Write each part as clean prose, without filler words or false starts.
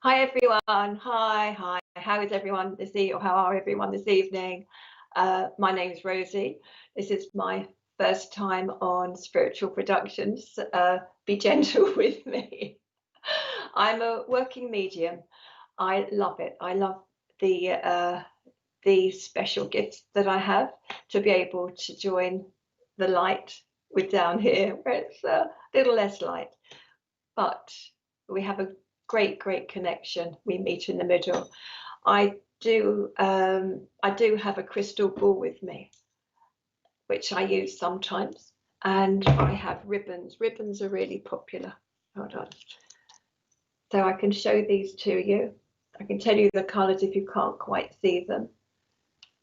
Hi everyone. Hi. How is everyone this evening, or how are everyone this evening? My name is Rosie. This is my first time on Spiritual Productions. Be gentle with me. I'm a working medium. I love it. I love the special gifts that I have to be able to join the light with down here, where it's a little less light, but we have a great connection. We meet in the middle. I do have a crystal ball with me, which I use sometimes, and I have ribbons. Ribbons are really popular. Hold on. So I can show these to you. I can tell you the colours if you can't quite see them.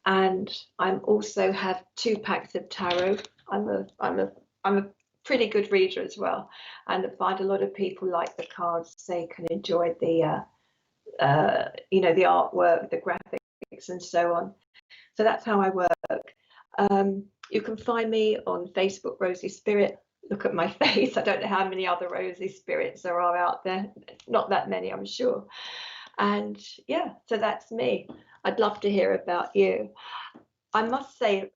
And I'm also have 2 packs of tarot. I'm a pretty good reader as well, and I find a lot of people like the cards. They can enjoy the the artwork, the graphics, and so on. So that's how I work. You can find me on Facebook, Rosie Spirit. Look at my face. I don't know how many other Rosie Spirits there are out there. Not that many, I'm sure. And yeah, so that's me. I'd love to hear about you. I must say,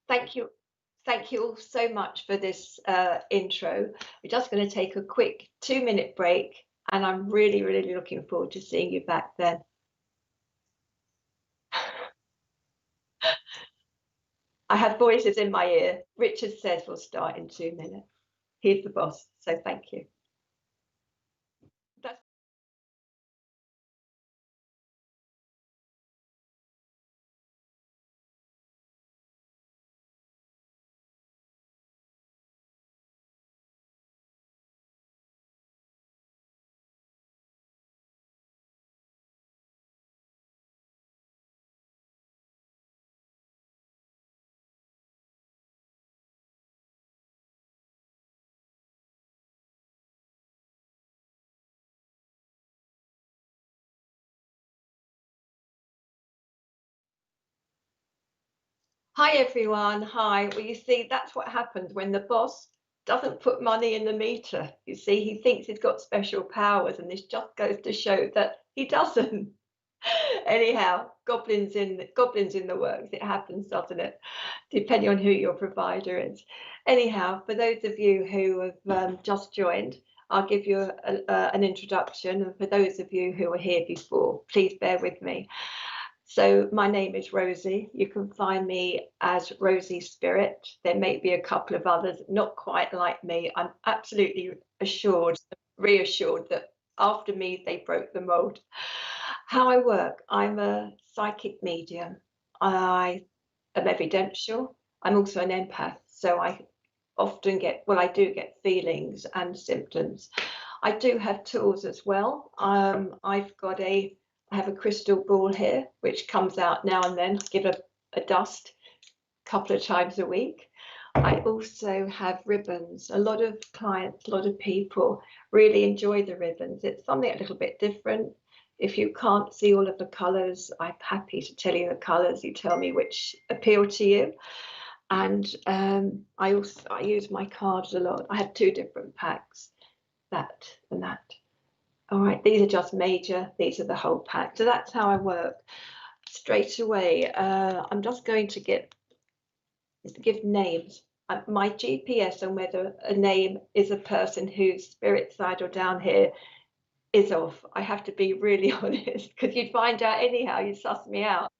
thank you. Thank you all so much for this intro. We're just going to take a quick 2-minute break, and I'm really looking forward to seeing you back then. I have voices in my ear. Richard says we'll start in 2 minutes. He's the boss, so thank you. That's Hi everyone. Hi. Well, you see, that's what happens when the boss doesn't put money in the meter. You see, he thinks he's got special powers, and this just goes to show that he doesn't. Anyhow, goblins in the works. It happens, doesn't it? Depending on who your provider is. Anyhow, for those of you who have just joined, I'll give you an introduction, and for those of you who were here before, please bear with me. So my name is Rosie. You can find me as Rosie Spirit. There may be a couple of others, not quite like me. I'm absolutely reassured that after me, they broke the mold. How I work, I'm a psychic medium. I am evidential. I'm also an empath. So I often get, well, I do get feelings and symptoms. I do have tools as well. I have a crystal ball here, which comes out now and then. Give a dust a couple of times a week. I also have ribbons. A lot of clients, a lot of people really enjoy the ribbons. It's something a little bit different. If you can't see all of the colours, I'm happy to tell you the colours. You tell me which appeal to you. And I use my cards a lot. I have 2 different packs, that and that. All right, these are just major, these are the whole pack. So that's how I work. Straight away, I'm just going to give names. My GPS on whether a name is a person who's spirit side or down here is off. I have to be really honest, because you'd find out anyhow, you'd suss me out.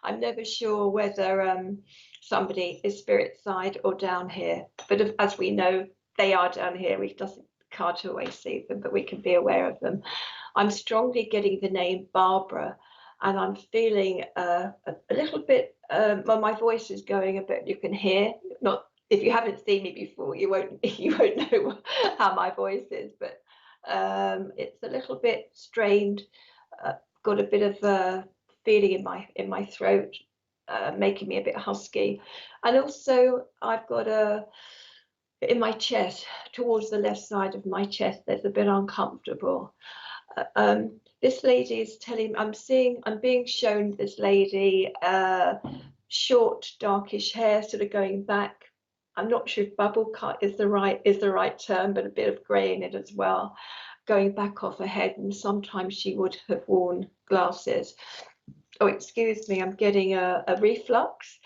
I'm never sure whether somebody is spirit side or down here, but as we know, they are down here. We can't always see them, but we can be aware of them. I'm strongly getting the name Barbara, and I'm feeling a little bit, well, my voice is going a bit, you can hear, not, if you haven't seen me before, you won't know how my voice is, but it's a little bit strained, got a bit of a feeling in my throat, making me a bit husky. And also I've got in my chest, towards the left side of my chest, there's a bit uncomfortable. This lady is telling, I'm being shown this lady, short, darkish hair, sort of going back. I'm not sure if bubble cut is the right term, but a bit of grey in it as well, going back off her head. And sometimes she would have worn glasses. Oh, excuse me, I'm getting a reflux,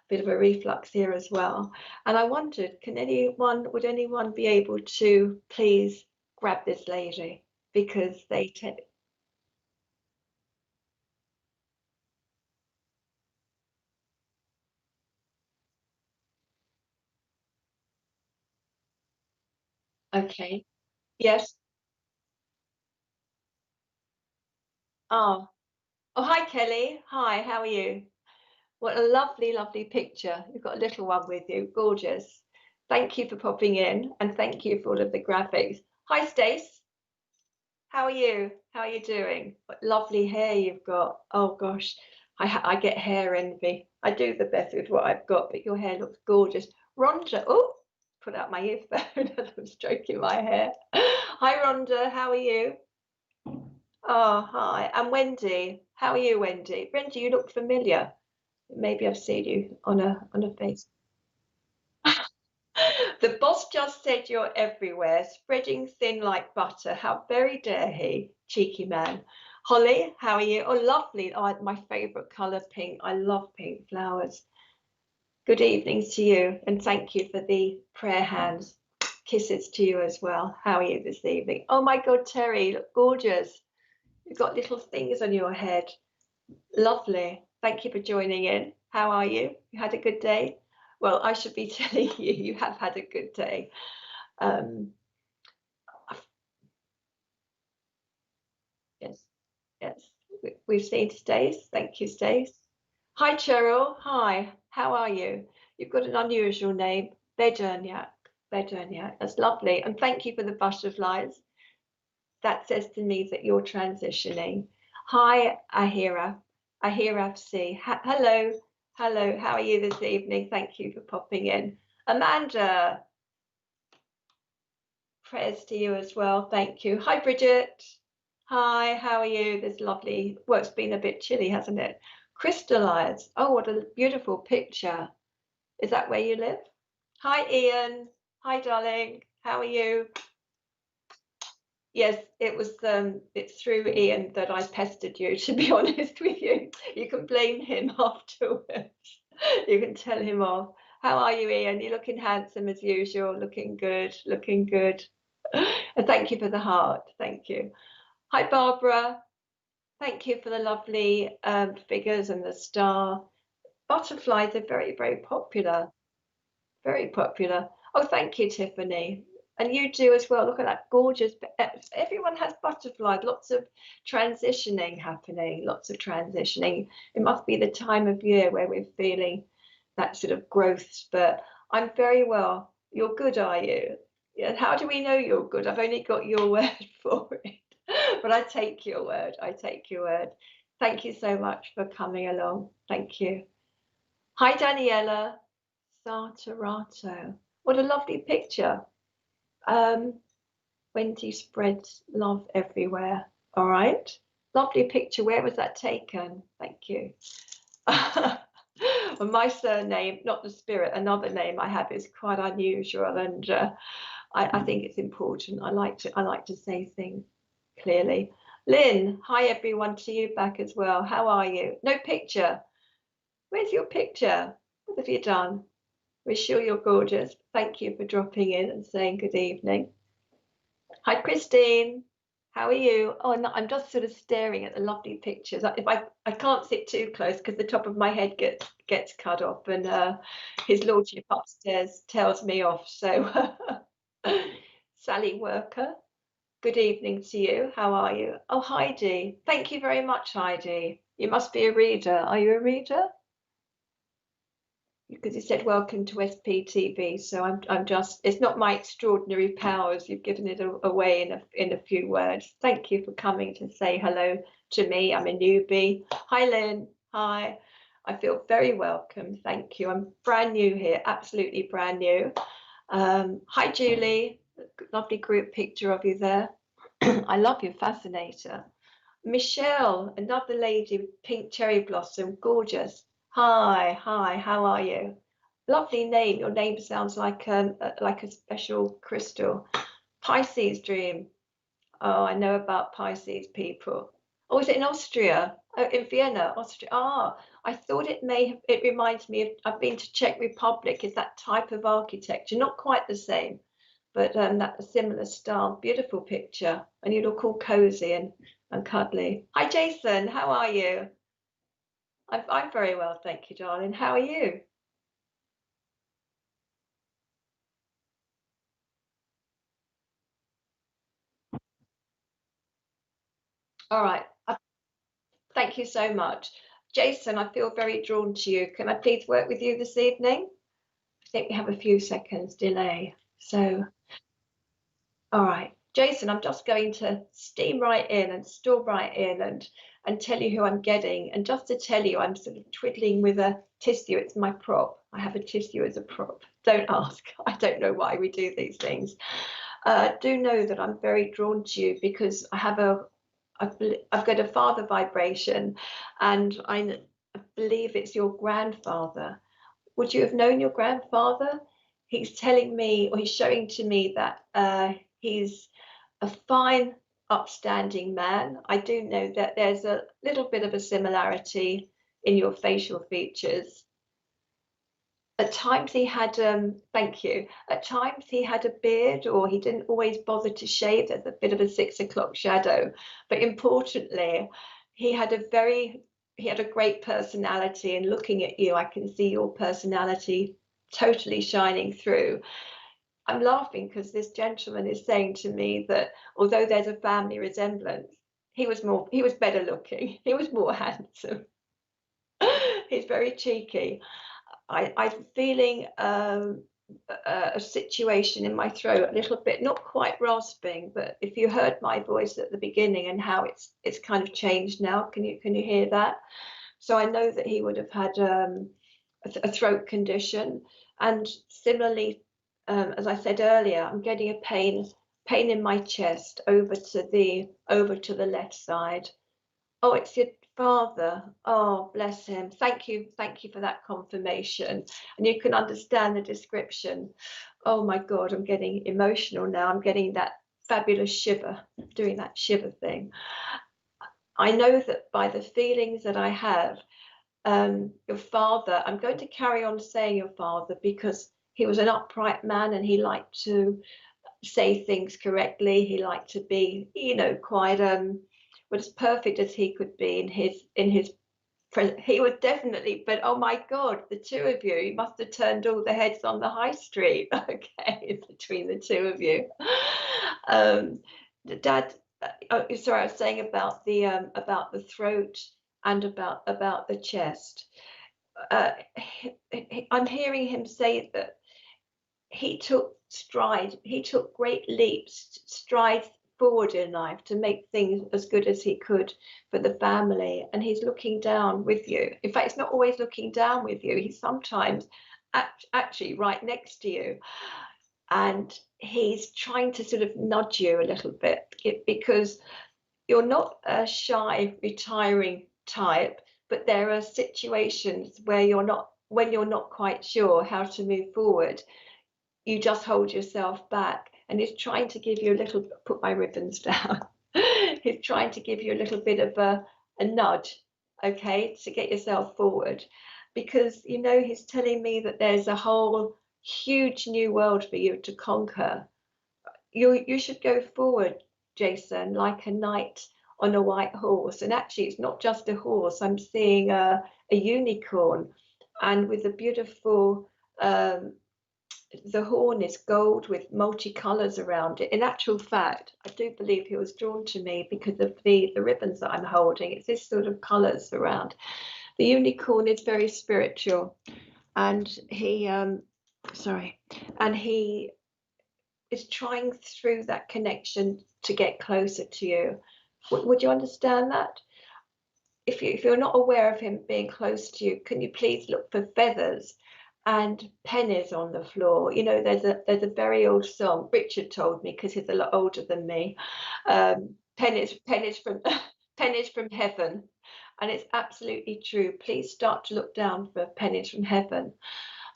bit of a reflux here as well. And I wondered, would anyone be able to please grab this lady? Because they tend. Okay. Yes. Oh. Oh, hi, Kelly. Hi, how are you? What a lovely, lovely picture. You've got a little one with you. Gorgeous. Thank you for popping in, and thank you for all of the graphics. Hi, Stace. How are you? How are you doing? What lovely hair you've got. Oh gosh, I get hair envy. I do the best with what I've got, but your hair looks gorgeous. Rhonda, oh, put out my earphone as I'm stroking my hair. Hi, Rhonda. How are you? Oh, hi. And Wendy. How are you, Wendy? Wendy, you look familiar. Maybe I've seen you on a face. The boss just said you're everywhere, spreading thin like butter. How very dare he, cheeky man. Holly, how are you? Oh, lovely. Oh, my favourite colour, pink. I love pink flowers. Good evening to you, and thank you for the prayer hands. Kisses to you as well. How are you this evening? Oh my God, Terry, you look gorgeous. You've got little things on your head. Lovely. Thank you for joining in. How are you? You had a good day? Well, I should be telling you, you have had a good day. Um, yes, yes. We've seen Stace. Thank you, Stace. Hi, Cheryl. Hi. How are you? You've got an unusual name, Bedurniak. Bedurniak. That's lovely. And thank you for the butterflies. That says to me that you're transitioning. Hi, Ahira. Ahira C. Hello. Hello. How are you this evening? Thank you for popping in. Amanda, prayers to you as well. Thank you. Hi, Bridget. Hi, how are you? This lovely, well, it's been a bit chilly, hasn't it? Crystallized. Oh, what a beautiful picture. Is that where you live? Hi, Ian. Hi, darling. How are you? Yes, it's through Ian that I pestered you, to be honest with you. You can blame him afterwards. You can tell him off. How are you, Ian? You're looking handsome as usual, looking good, looking good. And thank you for the heart. Thank you. Hi, Barbara. Thank you for the lovely figures and the star. Butterflies are very, very popular. Very popular. Oh, thank you, Tiffany. And you do as well. Look at that gorgeous. Everyone has butterflies. Lots of transitioning happening. Lots of transitioning. It must be the time of year where we're feeling that sort of growth spurt. I'm very well. You're good, are you? Yeah. How do we know you're good? I've only got your word for it. But I take your word. I take your word. Thank you so much for coming along. Thank you. Hi, Daniela. Sartorato. What a lovely picture. Um, Wendy spreads love everywhere. All right. Lovely picture. Where was that taken? Thank you. Well, my surname, not the spirit, another name I have is quite unusual, and I think it's important. I like to say things clearly. Lynn, hi everyone to you back as well. How are you? No picture. Where's your picture? What have you done? We're sure you're gorgeous. Thank you for dropping in and saying good evening. Hi, Christine. How are you? Oh, no, I'm just sort of staring at the lovely pictures. If I can't sit too close because the top of my head gets cut off, and his lordship upstairs tells me off. So, Sally Worker, good evening to you. How are you? Oh, Heidi. Thank you very much, Heidi. You must be a reader. Are you a reader? Because you said welcome to SPTV, so I'm just, it's not my extraordinary powers, you've given it away in a few words. Thank you for coming to say hello to me. I'm a newbie. Hi, Lynn. Hi. I feel very welcome. Thank you. I'm brand new here, absolutely brand new. Hi, Julie. Lovely group picture of you there. I love your fascinator. Michelle, another lady with pink cherry blossom, gorgeous. Hi, hi, how are you? Lovely name. Your name sounds like a special crystal. Pisces dream. Oh, I know about Pisces people. Oh, is it in Austria? Oh, in Vienna, Austria. Ah, I thought it may have, it reminds me of, I've been to Czech Republic, is that type of architecture. Not quite the same, but that a similar style. Beautiful picture. And you look all cozy and cuddly. Hi, Jason. How are you? I'm very well, thank you, darling. How are you? All right. Thank you so much. Jason, I feel very drawn to you. Can I please work with you this evening? I think we have a few seconds delay. So, all right. Jason, I'm just going to steam right in and storm right in and tell you who I'm getting. And just to tell you, I'm sort of twiddling with a tissue. It's my prop. I have a tissue as a prop. Don't ask. I don't know why we do these things. Do know that I'm very drawn to you because I've got a father vibration, and I believe it's your grandfather. Would you have known your grandfather? He's telling me, or he's showing to me that he's a fine, upstanding man. I do know that there's a little bit of a similarity in your facial features. At times he had, thank you. At times he had a beard, or he didn't always bother to shave. There's a bit of a 6 o'clock shadow. But importantly, he had he had a great personality. And looking at you, I can see your personality totally shining through. I'm laughing because this gentleman is saying to me that although there's a family resemblance, he was better looking. He was more handsome. He's very cheeky. I'm feeling a situation in my throat, a little bit, not quite rasping, but if you heard my voice at the beginning and how it's kind of changed now, can you hear that? So I know that he would have had a throat condition, and similarly, as I said earlier, I'm getting a pain in my chest over to the left side. Oh, it's your father. Oh, bless him. Thank you for that confirmation. And you can understand the description. Oh my God, I'm getting emotional now. I'm getting that fabulous shiver, doing that shiver thing. I know that by the feelings that I have, your father, I'm going to carry on saying your father because he was an upright man and he liked to say things correctly. He liked to be, quite well, as perfect as he could be in his he was definitely, but oh my God, the two of you, you must have turned all the heads on the high street. Okay, between the two of you. Dad, sorry, I was saying about the throat and about the chest. Uh, I'm hearing him say that he took great leaps, strides forward in life to make things as good as he could for the family. And he's looking down with you. In fact, he's not always looking down with you. He's sometimes actually right next to you. And he's trying to sort of nudge you a little bit because you're not a shy, retiring type, but there are situations where when you're not quite sure how to move forward, you just hold yourself back, and he's trying to give you a little, put my ribbons down. He's trying to give you a little bit of a nudge, okay, to get yourself forward, because he's telling me that there's a whole huge new world for you to conquer. You should go forward, Jason, like a knight on a white horse. And actually it's not just a horse, I'm seeing a unicorn, and with a beautiful the horn is gold with multicolours around it. In actual fact, I do believe he was drawn to me because of the ribbons that I'm holding. It's this sort of colours around. The unicorn is very spiritual, and he is trying through that connection to get closer to you. Would you understand that? If you're not aware of him being close to you, can you please look for feathers and pennies on the floor? There's a very old song. Richard told me because he's a lot older than me. Pennies from pennies from heaven. And it's absolutely true. Please start to look down for pennies from heaven.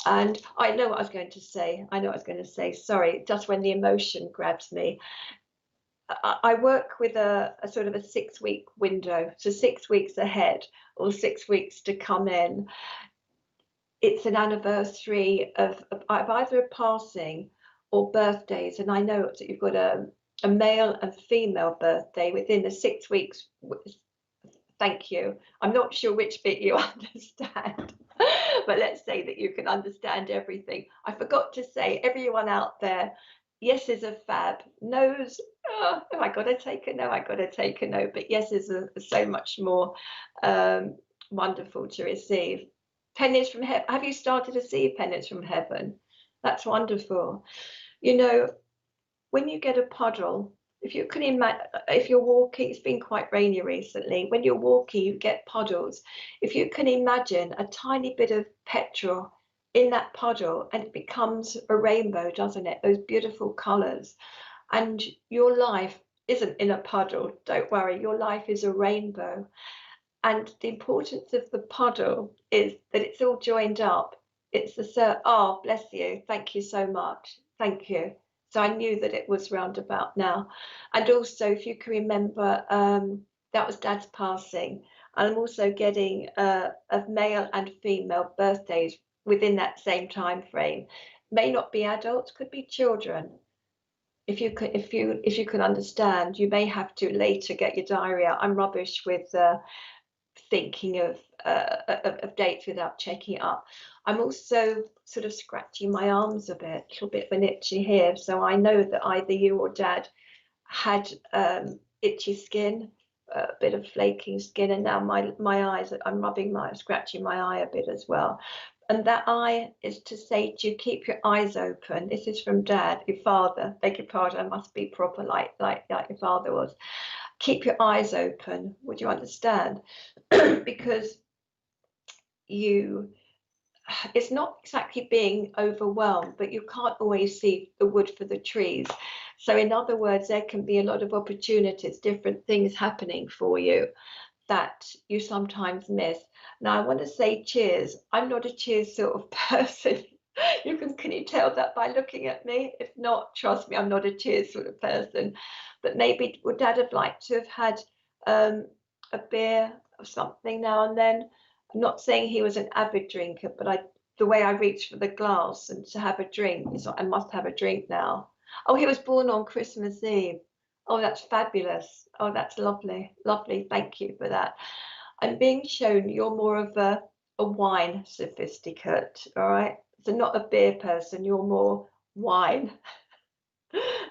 And I know what I was going to say. I know what I was going to say. Sorry, just when the emotion grabs me. I work with a sort of a 6-week window, so 6 weeks ahead or 6 weeks to come in. It's an anniversary of either a passing or birthdays, and I know that you've got a male and female birthday within the 6 weeks. Thank you. I'm not sure which bit you understand, but let's say that you can understand everything. I forgot to say, everyone out there, yes is a fab. No's, oh, I got to take a no, I got to take a no. But yes is so much more wonderful to receive. Pennies from heaven. Have you started to see pennies from heaven? That's wonderful. You know, when you get a puddle, if you can imagine, if you're walking, it's been quite rainy recently, when you're walking you get puddles. If you can imagine a tiny bit of petrol in that puddle, and it becomes a rainbow, doesn't it? Those beautiful colors. And your life isn't in a puddle, don't worry, your life is a rainbow. And the importance of the puddle is that it's all joined up. It's the oh, bless you, thank you so much, thank you. So I knew that it was roundabout now. And also, if you can remember, that was Dad's passing. And I'm also getting of male and female birthdays within that same time frame. May not be adults, could be children. If you can understand, you may have to later get your diary out. I'm rubbish with thinking of dates without checking it up. I'm also sort of scratching my arms a little bit of an itchy here, so I know that either you or Dad had itchy skin, a bit of flaking skin, and now my eyes, I'm scratching my eye a bit as well. And that eye is to say to you, keep your eyes open. This is from Dad, your father. Beg your pardon, I must be proper like your father was. Keep your eyes open. Would you understand? Because it's not exactly being overwhelmed, but you can't always see the wood for the trees. So in other words, there can be a lot of opportunities, different things happening for you that you sometimes miss. Now I want to say cheers. I'm not a cheers sort of person. Can you tell that by looking at me? If not, trust me, I'm not a cheers sort of person. But maybe would Dad have liked to have had a beer or something now and then? I'm not saying he was an avid drinker, but the way I reach for the glass and to have a drink is I must have a drink now. Oh, he was born on Christmas Eve. Oh, that's fabulous. Oh, that's lovely. Lovely. Thank you for that. I'm being shown you're more of a wine sophisticate, all right? So not a beer person, you're more wine.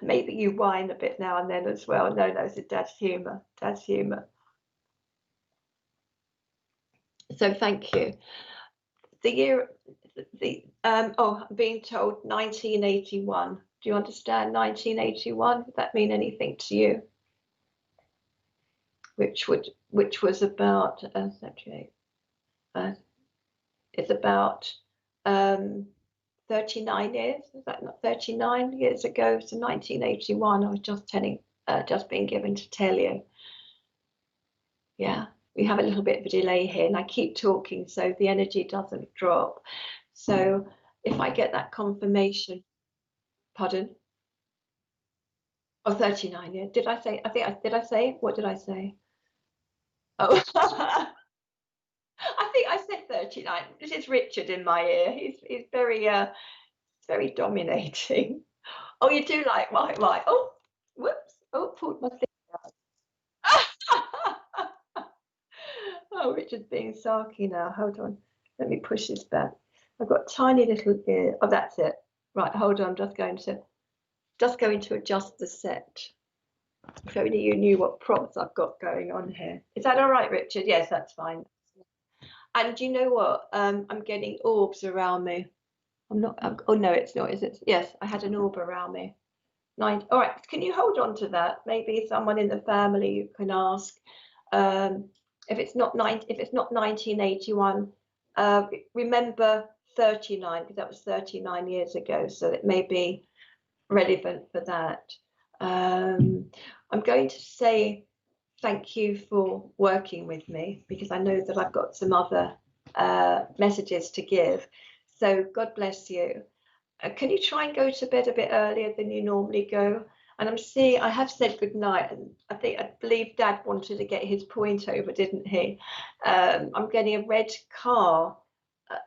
Maybe you whine a bit now and then as well. No, it's Dad's humour. Dad's humour. So thank you. I'm being told 1981. Do you understand 1981? Would that mean anything to you? Which was about 38. It's about 39 years. Is that not 39 years ago? So 1981. I was just being given to tell you. Yeah. We have a little bit of a delay here, and I keep talking so the energy doesn't drop. So if I get that confirmation, pardon? Oh, 39, yeah. Did I say, did I say, what did I say? Oh, I think I said 39. This is Richard in my ear. He's very dominating. Oh, you do like my, oh, whoops. Oh, pulled my finger out. Oh, Richard's being sarky now. Hold on. Let me push this back. I've got tiny little ear. Oh, that's it. Right, hold on. I'm just going to adjust the set. If only you knew what props I've got going on here. Is that all right, Richard? Yes, that's fine. And you know what? I'm getting orbs around me. Oh no, it's not, is it? Yes, I had an orb around me. All right, can you hold on to that? Maybe someone in the family you can ask. If it's not 1981, remember 39, because that was 39 years ago, so it may be relevant for that. I'm going to say thank you for working with me, because I know that I've got some other messages to give. So God bless you. Can you try and go to bed a bit earlier than you normally go? And I have said good night, and I believe Dad wanted to get his point over, didn't he? I'm getting a red car,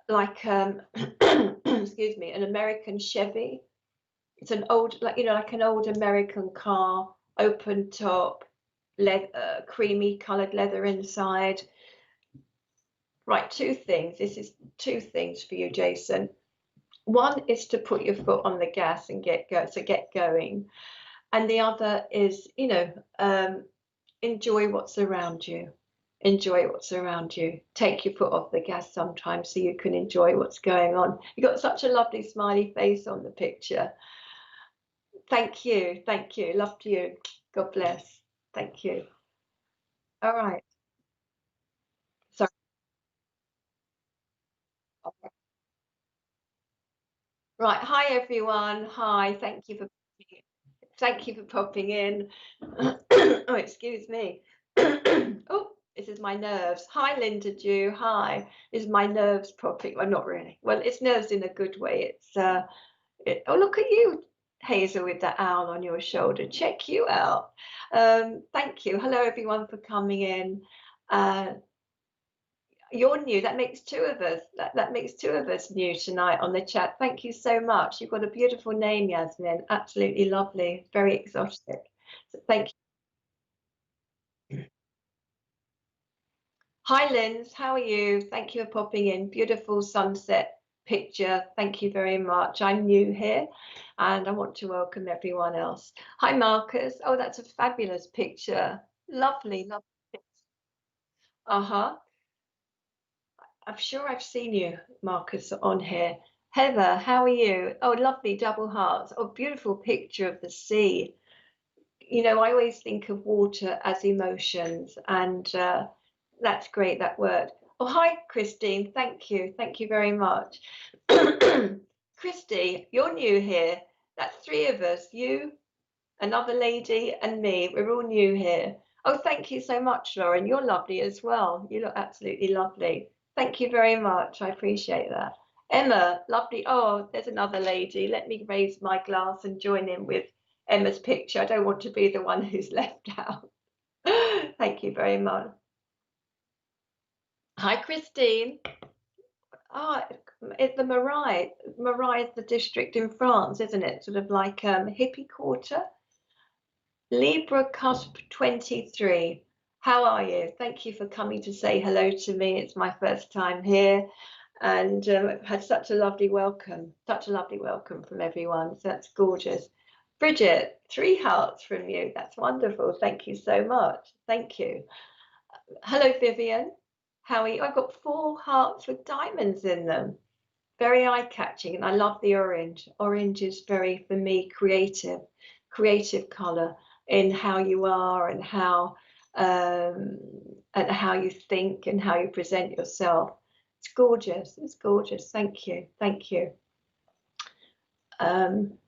like excuse me, an American Chevy. It's an old, like an old American car, open top, leather, creamy coloured leather inside. Right, two things. This is two things for you, Jason. One is to put your foot on the gas and get going, and the other is, enjoy what's around you. Enjoy what's around you. Take your foot off the gas sometimes so you can enjoy what's going on. You got such a lovely smiley face on the picture. Thank you. Thank you. Love to you. God bless. Thank you. All right. Sorry. Right. Hi, everyone. Hi. Thank you for popping in. Oh, excuse me. Oh, this is my nerves. Hi, Linda Dew. Hi. This is my nerves popping. Well, not really. Well, it's nerves in a good way. Oh, look at you, Hazel, with that owl on your shoulder. Check you out. Thank you. Hello, everyone, for coming in. You're new. That makes two of us. That makes two of us new tonight on the chat. Thank you so much. You've got a beautiful name, Yasmin. Absolutely lovely. Very exotic. So thank you. Hi, Linz. How are you? Thank you for popping in. Beautiful sunset picture. Thank you very much. I'm new here and I want to welcome everyone else. Hi, Marcus. Oh, that's a fabulous picture. Lovely, lovely. Uh-huh. I'm sure I've seen you, Marcus, on here. Heather, how are you? Oh, lovely double hearts. Oh, beautiful picture of the sea. I always think of water as emotions, and that's great, that word. Oh, hi, Christine. Thank you. Thank you very much. Christy, you're new here. That's three of us. You, another lady, and me. We're all new here. Oh, thank you so much, Lauren. You're lovely as well. You look absolutely lovely. Thank you very much. I appreciate that. Emma, lovely. Oh, there's another lady. Let me raise my glass and join in with Emma's picture. I don't want to be the one who's left out. Thank you very much. Hi, Christine. Oh, it's the Marais. Marais is the district in France, isn't it? Sort of like hippie quarter. Libra Cusp 23. How are you? Thank you for coming to say hello to me. It's my first time here, and I've had such a lovely welcome, from everyone. So that's gorgeous. Bridget, 3 hearts from you. That's wonderful. Thank you so much. Thank you. Hello, Vivian. How are you? I've got 4 hearts with diamonds in them. Very eye-catching, and I love the orange. Orange is very, for me, creative color in how you are and how you think and how you present yourself. It's gorgeous. It's gorgeous. Thank you. Thank you. 7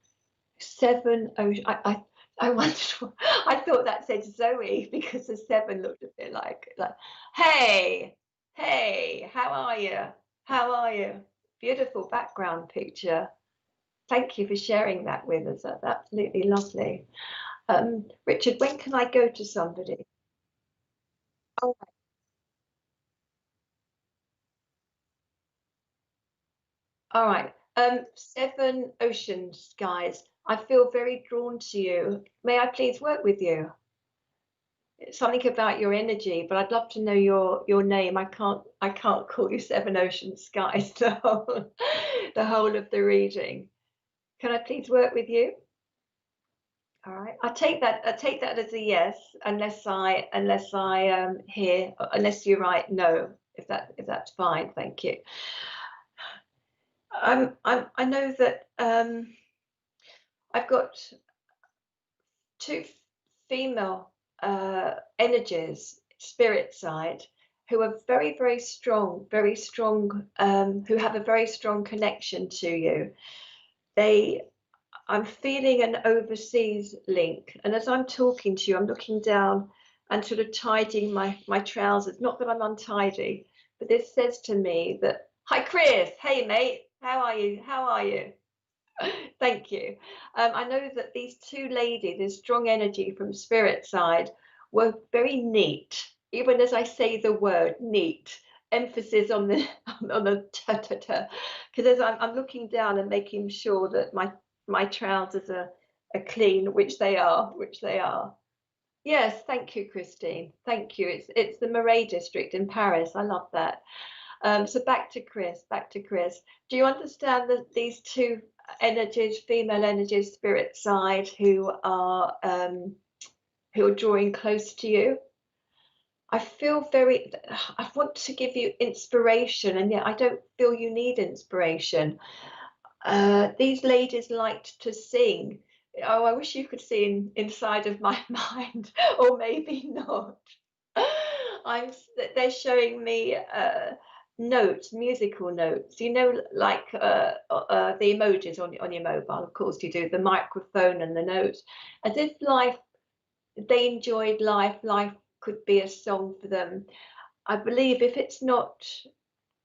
ocean. I wondered. I thought that said Zoe because the 7 looked a bit like hey, how are you? How are you? Beautiful background picture. Thank you for sharing that with us. That's absolutely lovely. Richard, when can I go to somebody? Oh, all right. 7 ocean skies. I feel very drawn to you. May I please work with you? It's something about your energy, but I'd love to know your name. I can't call you 7 ocean skies the whole of the reading. Can I please work with you? All right. I take that as a yes, unless you write no, if that's fine. Thank you. I know that I've got 2 female energies, spirit side, who are very, very strong, who have a very strong connection to you. I'm feeling an overseas link, and as I'm talking to you, I'm looking down and sort of tidying my trousers. Not that I'm untidy, but this says to me that, hi Chris, hey mate, how are you? How are you? Thank you. I know that these two ladies, this strong energy from spirit side, were very neat. Even as I say the word neat, emphasis on the on the ta ta ta, because as I'm looking down and making sure that my trousers are clean, which they are, which they are. Yes, thank you, Christine. Thank you. It's the Marais district in Paris. I love that. So back to Chris, back to Chris. Do you understand that these two energies, female energies, spirit side, who are drawing close to you? I feel very, I want to give you inspiration, and yet I don't feel you need inspiration. These ladies liked to sing. Oh, I wish you could see inside of my mind, or maybe not. I'm. They're showing me notes, musical notes. You know, like the emojis on your mobile. Of course, you do the microphone and the notes. As if life, they enjoyed life. Life could be a song for them. I believe if it's not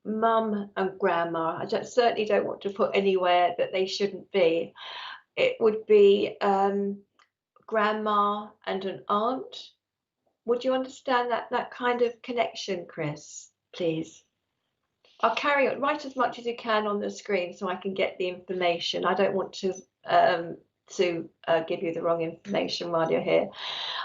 mum and grandma, certainly don't want to put anywhere that they shouldn't be. It would be grandma and an aunt. Would you understand that kind of connection, Chris, please? I'll carry on. Write as much as you can on the screen so I can get the information. I don't want um, to give you the wrong information while you're here.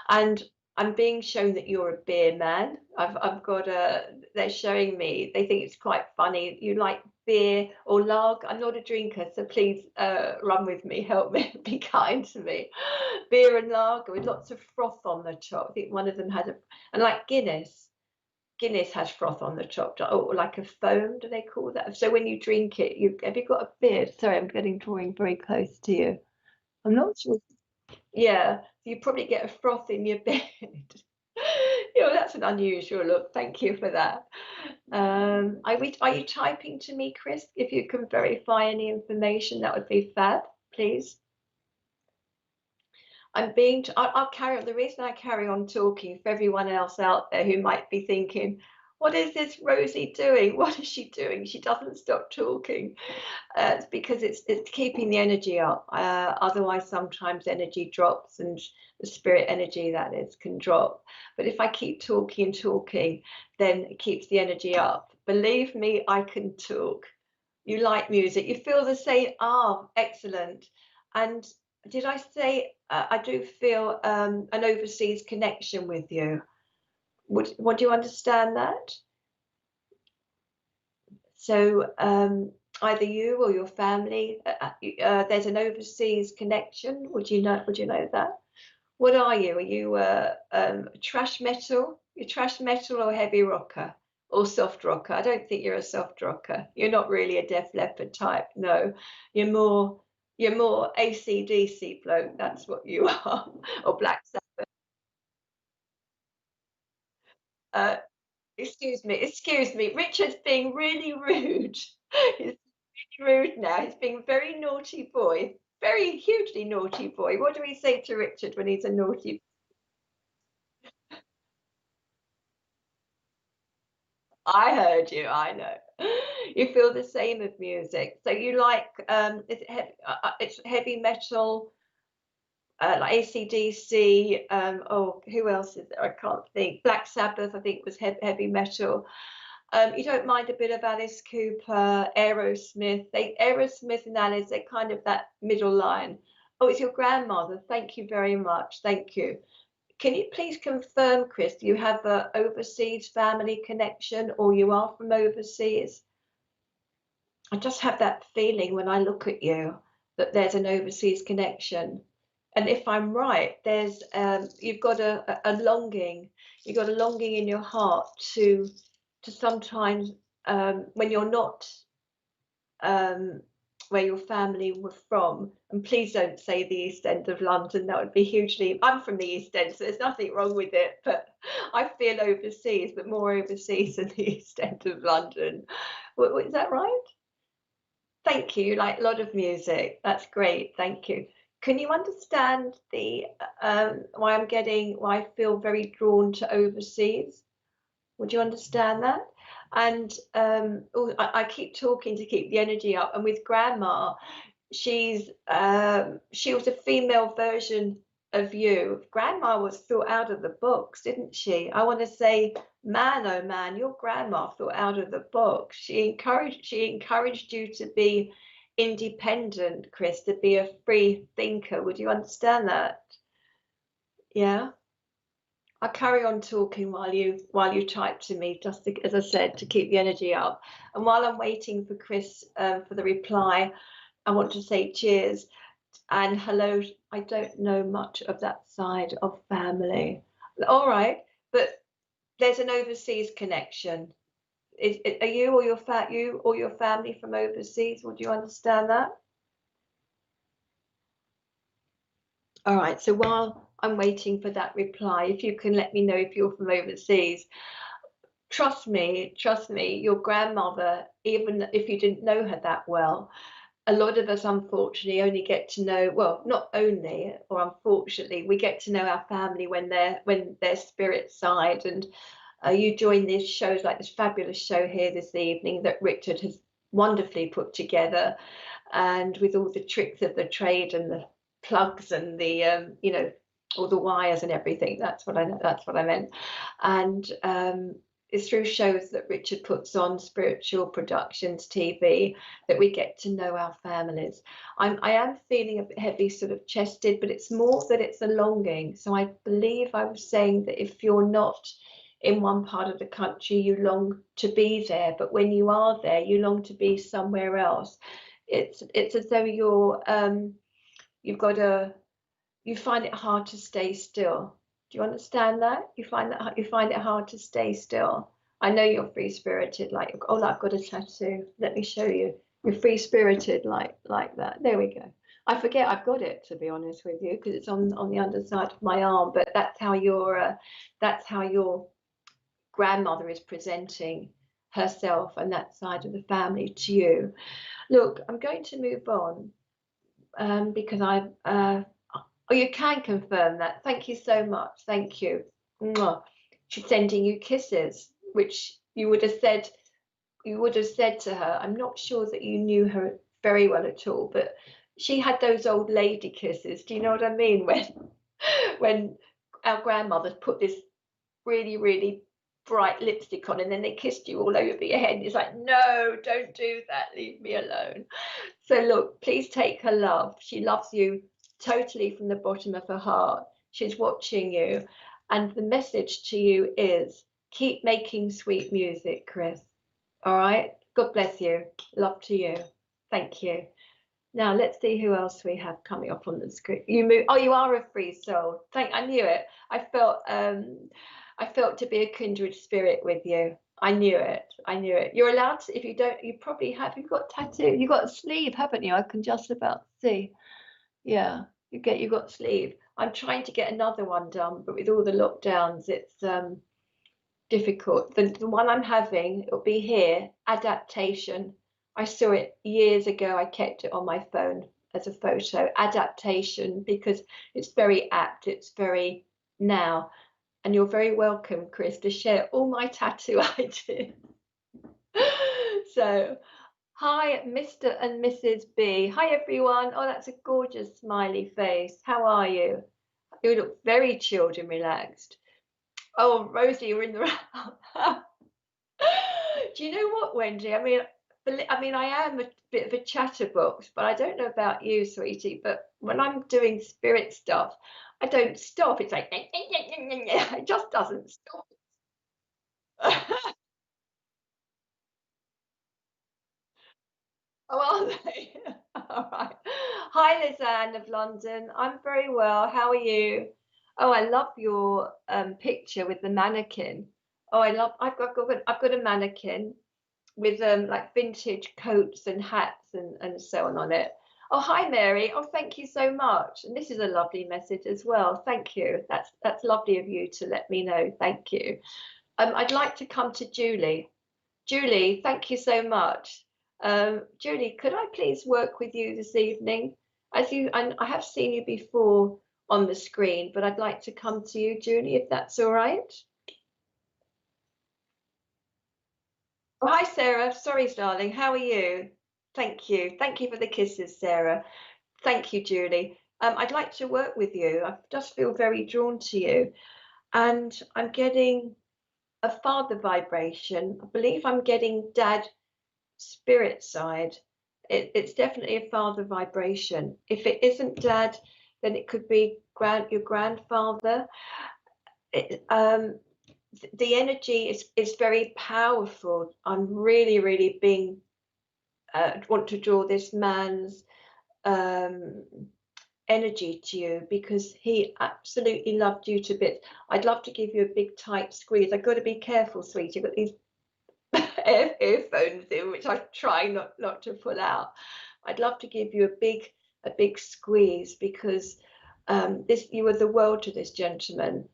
And I'm being shown that you're a beer man. I've got a. They're showing me. They think it's quite funny. You like beer or lager. I'm not a drinker, so please run with me. Help me. Be kind to me. Beer and lager with lots of froth on the top. I think one of them had a, and like Guinness. Guinness has froth on the top, or like a foam, do they call that? So when you drink it, you have you got a beard? Sorry, I'm getting drawing very close to you. I'm not sure. Yeah, you probably get a froth in your beard. You know, that's an unusual look. Thank you for that. Are you typing to me, Chris? If you can verify any information, that would be fab, please. I'll carry on. The reason I carry on talking for everyone else out there who might be thinking, what is this Rosie doing? What is she doing? She doesn't stop talking. It's because it's keeping the energy up. Otherwise, sometimes energy drops, and the spirit energy, that is, can drop. But if I keep talking and talking, then it keeps the energy up. Believe me, I can talk. You like music. You feel the same. Ah, excellent. And did I say I do feel an overseas connection with you? Would you understand that? So either you or your family, there's an overseas connection. Would you know that? What are you? Are you trash metal? You trash metal or heavy rocker or soft rocker? I don't think you're a soft rocker. You're not really a Def Leppard type. No, you're more AC/DC bloke. That's what you are, or Black Sabbath. Uh, excuse me. Richard's being really rude. He's rude now. He's being very naughty boy, very hugely naughty boy. What do we say to Richard when he's a naughty? I heard you. I know. You feel the same with music. So you like it's heavy metal, like AC/DC. Oh, who else is there? I can't think. Black Sabbath, I think, was heavy metal. You don't mind a bit of Alice Cooper, Aerosmith. Aerosmith and Alice, they're kind of that middle line. Oh, it's your grandmother. Thank you very much. Thank you. Can you please confirm, Chris, you have a overseas family connection, or you are from overseas? I just have that feeling when I look at you that there's an overseas connection. And if I'm right, there's you've got a longing, you've got a longing in your heart to sometimes when you're not um, where your family were from. And please don't say the East End of London. That would be hugely. I'm from the East End, so there's nothing wrong with it. But I feel overseas, but more overseas than the East End of London. Is that right? Thank you. You like a lot of music. That's great. Thank you. Can you understand the why I feel very drawn to overseas? Would you understand that? And I keep talking to keep the energy up. And with Grandma, she was a female version of you. Grandma was thought out of the box, didn't she? I want to say, man, oh man, your grandma thought out of the box. She encouraged you to be independent, Chris, to be a free thinker. Would you understand that? Yeah. I'll carry on talking while you type to me, just to, as I said, to keep the energy up. And while I'm waiting for Chris for the reply, I want to say cheers and hello. I don't know much of that side of family. All right, but there's an overseas connection. Are you or your family from overseas? Would you understand that? All right. So while I'm waiting for that reply, if you can let me know if you're from overseas. Trust me, your grandmother, even if you didn't know her that well, a lot of us unfortunately only get to know, well, not only or unfortunately, we get to know our family when they're spirit side. And you join these shows like this fabulous show here this evening that Richard has wonderfully put together, and with all the tricks of the trade and the plugs and the all the wires and everything. That's what I meant. And it's through shows that Richard puts on, spiritual productions, TV, that we get to know our families. I am feeling a bit heavy, sort of chested, but it's more that it's a longing. So I believe I was saying that if you're not in one part of the country, you long to be there, but when you are there, you long to be somewhere else. It's as though you find it hard to stay still. Do you understand that? You find it hard to stay still. I know you're free spirited, like, oh, I've got a tattoo. Let me show you. You're free spirited like that. There we go. I forget I've got it, to be honest with you, because it's on the underside of my arm. But that's how your grandmother is presenting herself and that side of the family to you. Look, I'm going to move on because oh, you can confirm that. Thank you so much. Thank you. Mwah. She's sending you kisses, which you would have said to her. I'm not sure that you knew her very well at all, but she had those old lady kisses. Do you know what I mean? When our grandmothers put this really, really bright lipstick on and then they kissed you all over your head. And it's like, no, don't do that. Leave me alone. So look, please take her love. She loves you totally from the bottom of her heart. She's watching you. And the message to you is keep making sweet music, Chris. All right. God bless you. Love to you. Thank you. Now let's see who else we have coming up on the screen. Oh, you are a free soul. I knew it. I felt to be a kindred spirit with you. I knew it. You're allowed to, if you don't, you probably have, you've got tattoo, you've got a sleeve, haven't you? I can just about see. Yeah, you've got sleeve. I'm trying to get another one done, but with all the lockdowns, it's difficult. The one I'm having, it'll be here, adaptation. I saw it years ago. I kept it on my phone as a photo, adaptation, because it's very apt. It's very now. And you're very welcome, Chris, to share all my tattoo ideas. So, hi, Mr. and Mrs. B. Hi, everyone. Oh, that's a gorgeous smiley face. How are you? You look very chilled and relaxed. Oh, Rosie, you're in the round. Do you know what, Wendy? I am a bit of a chatterbox, but I don't know about you, sweetie, but when I'm doing spirit stuff, I don't stop. It's like, it just doesn't stop. Oh, are they? All right. Hi, Lizanne of London. I'm very well. How are you? Oh, I love your picture with the mannequin. Oh, I've got a mannequin with like vintage coats and hats and so on it. Oh, hi Mary. Oh, thank you so much. And this is a lovely message as well. Thank you. That's lovely of you to let me know. Thank you. I'd like to come to Julie. Julie, thank you so much. Julie, could I please work with you this evening? I have seen you before on the screen, but I'd like to come to you, Julie, if that's all right. Oh, hi, Sarah. Sorry, darling. How are you? Thank you. Thank you for the kisses, Sarah. Thank you, Julie. I'd like to work with you. I just feel very drawn to you. And I'm getting a father vibration. I believe I'm getting dad spirit side. It's definitely a father vibration. If it isn't dad, then it could be your grandfather. It, the energy is very powerful. I'm really being want to draw this man's um, energy to you because he absolutely loved you to bits. I'd love to give you a big tight squeeze. I've got to be careful, sweetie. I've got these earphones in, which I try not to pull out. I'd love to give you a big squeeze because this you are the world to this gentleman.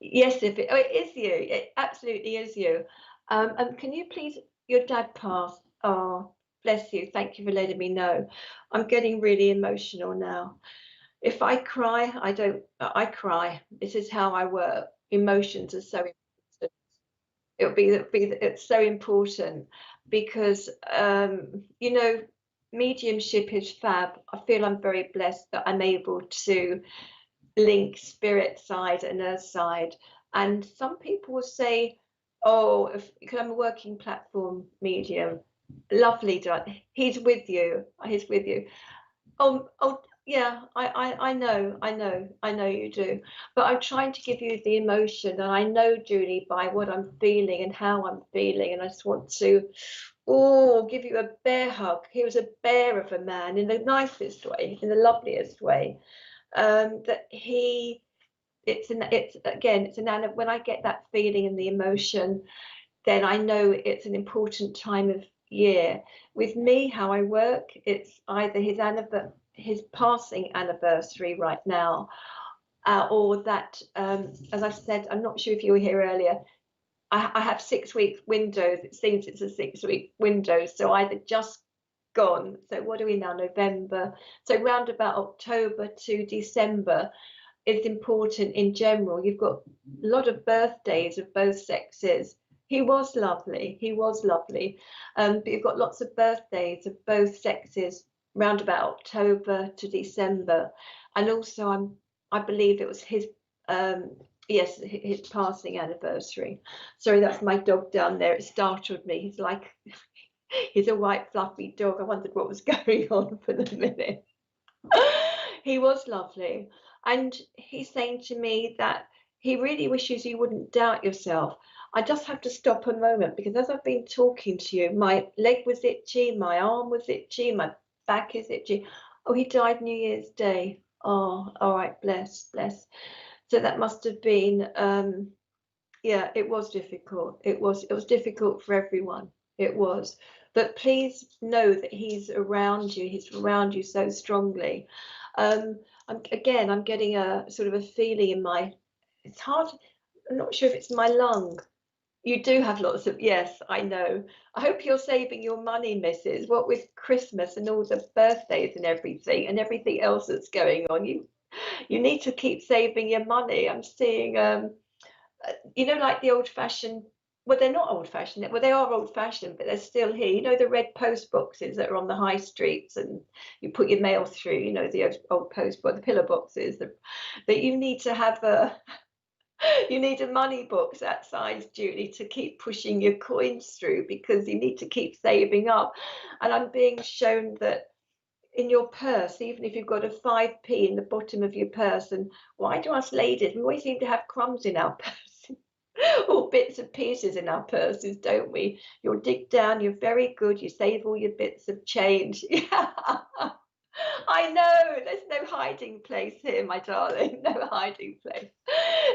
Yes, if it, oh, it is you. It absolutely is you. And can you please, your dad passed. Oh, bless you. Thank you for letting me know. I'm getting really emotional now. If I cry, I don't, I cry. This is how I work. Emotions are so important. It's so important because, you know, mediumship is fab. I feel I'm very blessed that I'm able to link spirit side and earth side. And some people will say, oh, because I'm a working platform medium, lovely, done. He's with you. He's with you. Oh, yeah, I know you do. But I'm trying to give you the emotion, and I know, Julie, by what I'm feeling and how I'm feeling, and I just want to, oh, give you a bear hug. He was a bear of a man in the nicest way, in the loveliest way. That he, it's again, it's an when I get that feeling and the emotion, then I know it's an important time of year. With me, how I work, it's either his passing anniversary right now, or that, as I said, I'm not sure if you were here earlier. I have 6 week windows. It seems it's a 6 week window, so either just gone. So what are we now? November. So round about October to December is important in general. You've got a lot of birthdays of both sexes. He was lovely. He was lovely. But you've got lots of birthdays of both sexes round about October to December. And also, I believe it was his, yes, his passing anniversary. Sorry, that's my dog down there. It startled me. He's like, he's a white fluffy dog. I wondered what was going on for the minute. He was lovely. And he's saying to me that he really wishes you wouldn't doubt yourself. I just have to stop a moment because as I've been talking to you, my leg was itchy, my arm was itchy, my back is itchy. Oh, he died New Year's Day. Oh, all right, bless. So that must have been, yeah, it was difficult. It was difficult for everyone. It was. But please know that he's around you. He's around you so strongly. I'm getting a sort of a feeling in my, it's hard, I'm not sure if it's my lung. You do have lots of, yes, I know. I hope you're saving your money, Mrs. What with Christmas and all the birthdays and everything else that's going on. You need to keep saving your money. I'm seeing you know, like the old fashioned, well, they're not old fashioned, well, they are old fashioned, but they're still here. You know, the red post boxes that are on the high streets and you put your mail through, you know, the old post box, the pillar boxes, that you need to have a, you need a money box that size, Julie, to keep pushing your coins through because you need to keep saving up. And I'm being shown that in your purse, even if you've got a 5p in the bottom of your purse, and why do us ladies, we always seem to have crumbs in our purse or bits and pieces in our purses, don't we? You'll dig down, you're very good, you save all your bits of change. Yeah. I know, there's no hiding place here, my darling, no hiding place.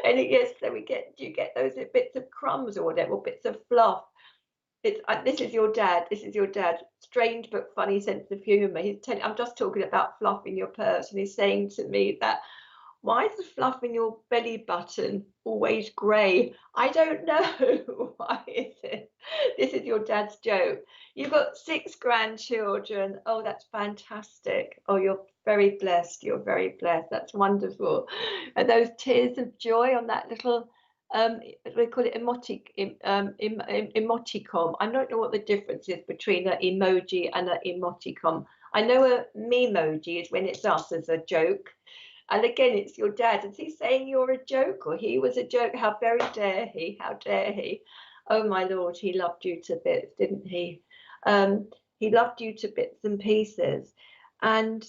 And yes, so you get those bits of crumbs or whatever, or bits of fluff. This is your dad. This is your dad. Strange but funny sense of humour. I'm just talking about fluff in your purse, and he's saying to me that, Why is the fluff in your belly button always grey? I don't know. Why is it? This is your dad's joke. You've got 6 grandchildren. Oh, that's fantastic. Oh, you're very blessed. You're very blessed. That's wonderful. And those tears of joy on that little, we call it emoticon. I don't know what the difference is between an emoji and an emoticon. I know a memoji is when it's us as a joke. And again, it's your dad. Is he saying you're a joke or he was a joke? How very dare he? How dare he? Oh, my Lord, he loved you to bits, didn't he? He loved you to bits and pieces. And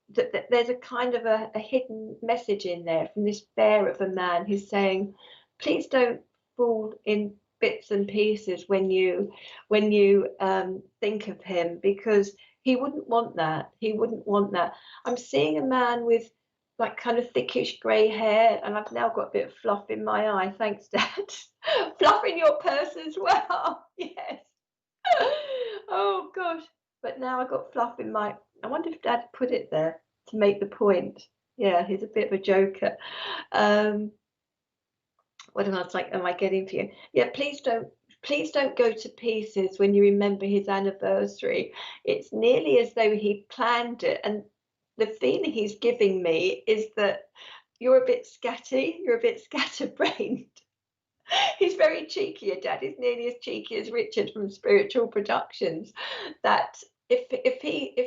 there's a kind of a hidden message in there from this bear of a man who's saying, please don't fall in bits and pieces when you think of him, because he wouldn't want that. He wouldn't want that. I'm seeing a man with like kind of thickish grey hair, and I've now got a bit of fluff in my eye. Thanks, Dad. Fluff in your purse as well. Yes. Oh gosh. But now I got fluff in my. I wonder if Dad put it there to make the point. Yeah, he's a bit of a joker. What am I like? Am I getting for you? Yeah, please don't go to pieces when you remember his anniversary. It's nearly as though he planned it, and the feeling he's giving me is that you're a bit scatty, you're a bit scatterbrained. He's very cheeky, your dad. He's nearly as cheeky as Richard from Spiritual Productions. That if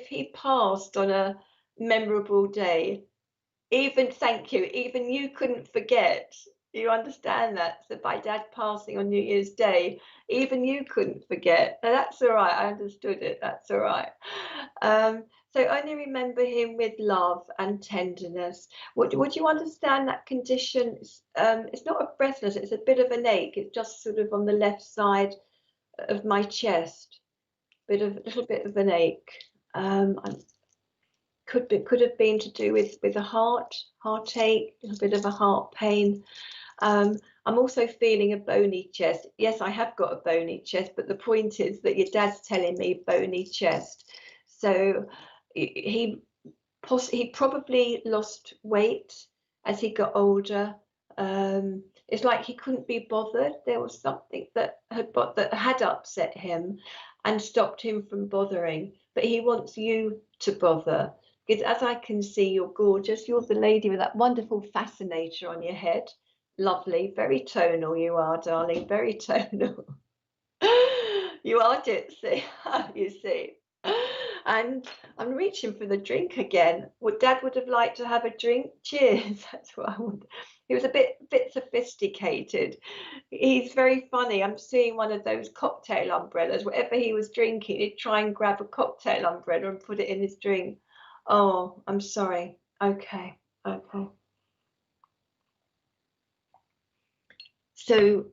he passed on a memorable day, even you couldn't forget. You understand that? So by Dad passing on New Year's Day, even you couldn't forget. Now that's all right. I understood it. That's all right. So only remember him with love and tenderness. Would you understand that condition? It's not a breathless. It's a bit of an ache. It's just sort of on the left side of my chest. Little bit of an ache. Could have been to do with a heartache, a little bit of a heart pain. I'm also feeling a bony chest. Yes, I have got a bony chest, but the point is that your dad's telling me bony chest. So he probably lost weight as he got older. It's like he couldn't be bothered. There was something that had upset him and stopped him from bothering. But he wants you to bother. Because as I can see, you're gorgeous. You're the lady with that wonderful fascinator on your head. Lovely, very tonal you are, darling, very tonal. You are Dipsy, you see. And I'm reaching for the drink again. Dad would have liked to have a drink. Cheers. That's what I want. He was a bit sophisticated. He's very funny. I'm seeing one of those cocktail umbrellas. Whatever he was drinking, he'd try and grab a cocktail umbrella and put it in his drink. Oh, I'm sorry. Okay. So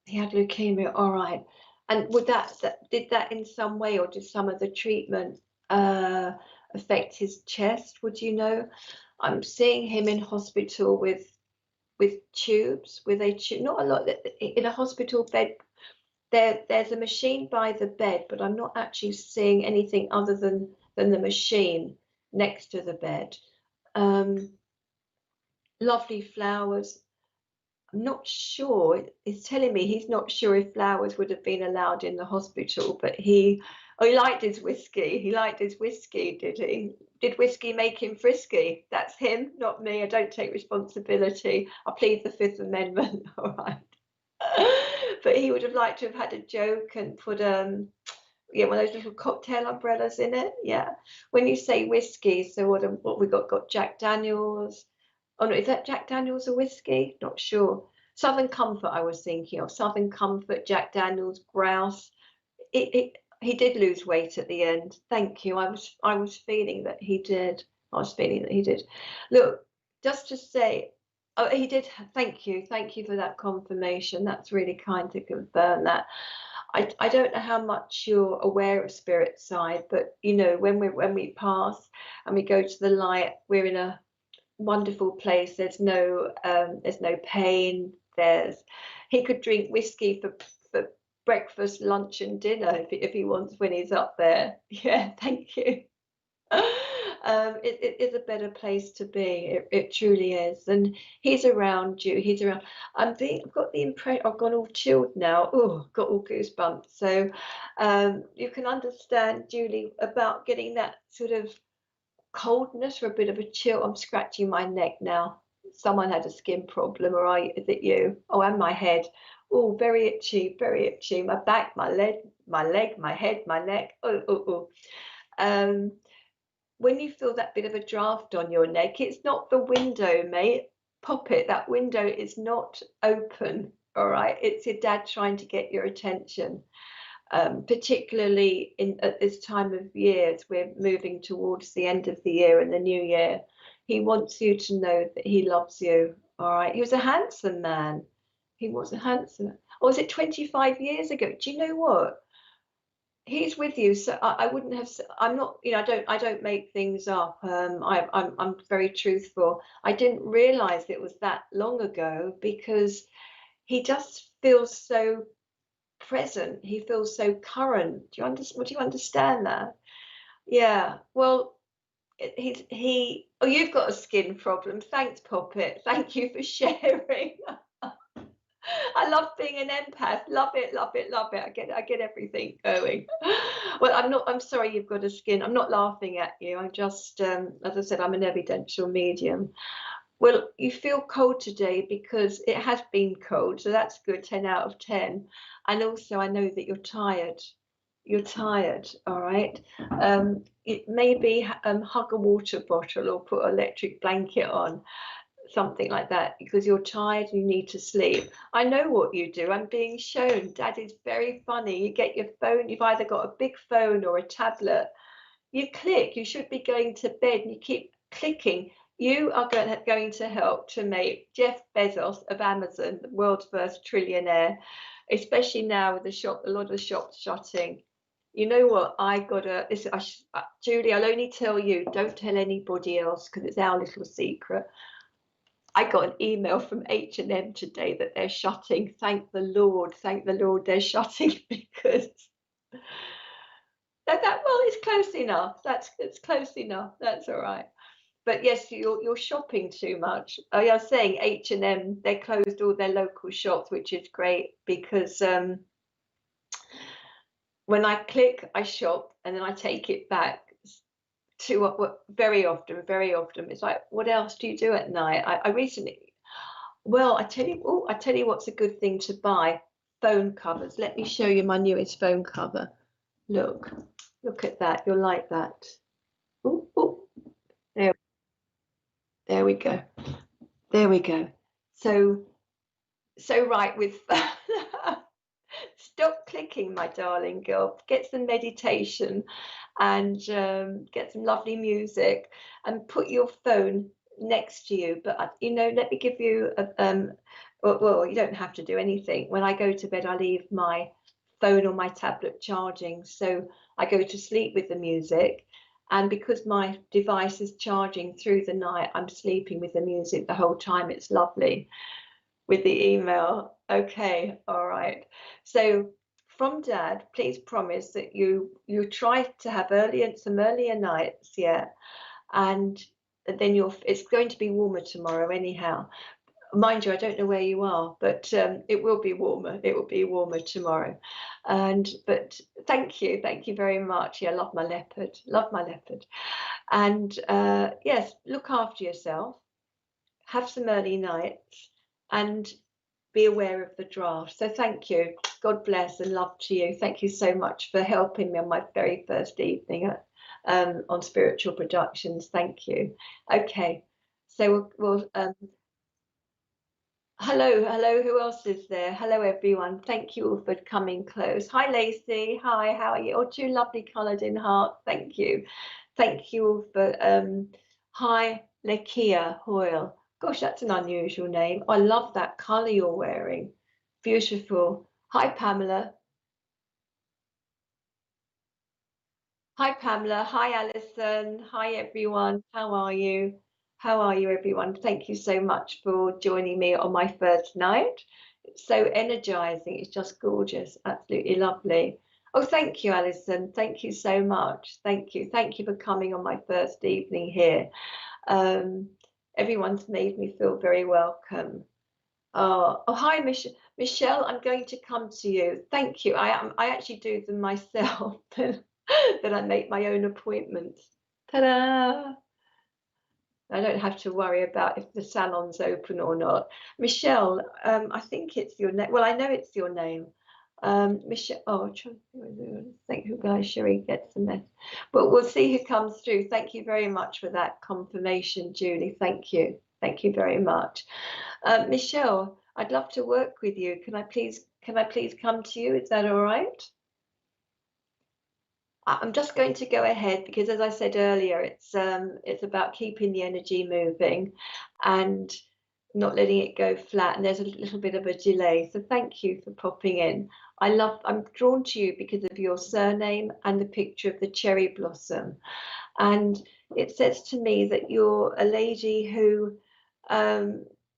he had leukemia. All right. And did that in some way, or did some of the treatment affect his chest? Would you know? I'm seeing him in hospital with tubes, not a lot in a hospital bed. There's a machine by the bed, but I'm not actually seeing anything other than the machine next to the bed. Lovely flowers. I'm not sure. He's telling me he's not sure if flowers would have been allowed in the hospital, but he liked his whiskey. He liked his whiskey, did he? Did whiskey make him frisky? That's him, not me. I don't take responsibility. I plead the Fifth Amendment. All right. But he would have liked to have had a joke and put one of those little cocktail umbrellas in it. Yeah. When you say whiskey, so what we got Jack Daniels. Oh no, is that Jack Daniels a whiskey? Not sure. Southern Comfort I was thinking of. Southern Comfort, Jack Daniels, Grouse. He did lose weight at the end. Thank you. I was feeling that he did. Look, just to say, oh, he did. Thank you for that confirmation. That's really kind to confirm that. I don't know how much you're aware of spirit side, but you know, when we pass and we go to the light, we're in a wonderful place. There's no pain. He could drink whiskey for breakfast, lunch and dinner if he wants when he's up there. Yeah, thank you. It is a better place to be. It truly is. And he's around you. He's around. I've got the impression, I've gone all chilled now. Oh, got all goosebumps. So you can understand, Julie, about getting that sort of coldness or a bit of a chill. I'm scratching my neck now. Someone had a skin problem, or is it you? Oh, and my head. Oh, very itchy, very itchy. My back, my leg, my head, my neck. Oh, oh, oh. When you feel that bit of a draft on your neck, it's not the window, mate. Pop it. That window is not open. All right. It's your dad trying to get your attention. Particularly at this time of year, as we're moving towards the end of the year and the new year. He wants you to know that he loves you. All right. He was a handsome man. He was a handsome. Or was it 25 years ago? Do you know what? He's with you, so I wouldn't have. I'm not, I don't make things up. I'm very truthful. I didn't realize it was that long ago because he just feels so present. He feels so current. Do you understand that? Yeah. Well, oh, you've got a skin problem. Thanks, Poppet. Thank you for sharing. I love being an empath. Love it, love it, love it. I get everything going. Well, I'm sorry you've got a skin. I'm not laughing at you. I'm just, as I said, I'm an evidential medium. Well, you feel cold today because it has been cold, so that's good, 10 out of 10. And also, I know that you're tired. You're tired, all right? Maybe hug a water bottle or put an electric blanket on, something like that, because you're tired and you need to sleep. I know what you do. I'm being shown. Dad is very funny. You get your phone. You've either got a big phone or a tablet. You click. You should be going to bed and you keep clicking. You are going to help to make Jeff Bezos of Amazon the world's first trillionaire, especially now with a lot of the shops shutting. You know what? Julie, I'll only tell you. Don't tell anybody else because it's our little secret. I got an email from H&M today that they're shutting. Thank the Lord they're shutting because well, it's close enough. It's close enough. That's all right. But yes, you're shopping too much. I was saying H&M, they closed all their local shops, which is great because when I click, I shop and then I take it back to very often it's like, what else do you do at night? I recently, well, I tell you what's a good thing to buy: phone covers. Let me show you my newest phone cover. Look at that. You'll like that. Ooh, ooh. There we go. There we go. So right with stop clicking, my darling girl. Get some meditation and get some lovely music and put your phone next to you. But let me give you well, you don't have to do anything. When I go to bed, I leave my phone or my tablet charging, so I go to sleep with the music. And because my device is charging through the night, I'm sleeping with the music the whole time. It's lovely. With the email. Okay, all right. So from Dad, please promise that you try to have some earlier nights, yeah. And then it's going to be warmer tomorrow anyhow. Mind you, I don't know where you are, but it will be warmer. It will be warmer tomorrow. But thank you very much. Yeah, love my leopard. And yes, look after yourself. Have some early nights and be aware of the draft. So thank you. God bless and love to you. Thank you so much for helping me on my very first evening on Spiritual Productions. Thank you. Okay, so we'll hello, who else is there? Hello everyone, thank you all for coming close. Hi Lacey, hi, how are you? Oh, two lovely coloured in hearts, thank you all for hi Lakia Hoyle. Gosh, that's an unusual name. I love that colour you're wearing, beautiful. Hi Pamela, hi Alison, hi everyone, how are you? How are you, everyone? Thank you so much for joining me on my first night. It's so energizing. It's just gorgeous. Absolutely lovely. Oh, thank you, Alison. Thank you so much. Thank you. Thank you for coming on my first evening here. Um, Everyone's made me feel very welcome. Oh, hi, Michelle. I'm going to come to you. Thank you. I actually do them myself. That I make my own appointments. Ta-da! I don't have to worry about if the salon's open or not. Michelle, I think it's your name. Well, I know it's your name. Michelle, oh, thank you guys. Sherry gets the mess. But we'll see who comes through. Thank you very much for that confirmation, Julie. Thank you. Thank you very much. Michelle, I'd love to work with you. Can I please come to you? Is that all right? I'm just going to go ahead because, as I said earlier, it's about keeping the energy moving and not letting it go flat. And there's a little bit of a delay. So thank you for popping in. I'm drawn to you because of your surname and the picture of the cherry blossom. And it says to me that you're a lady who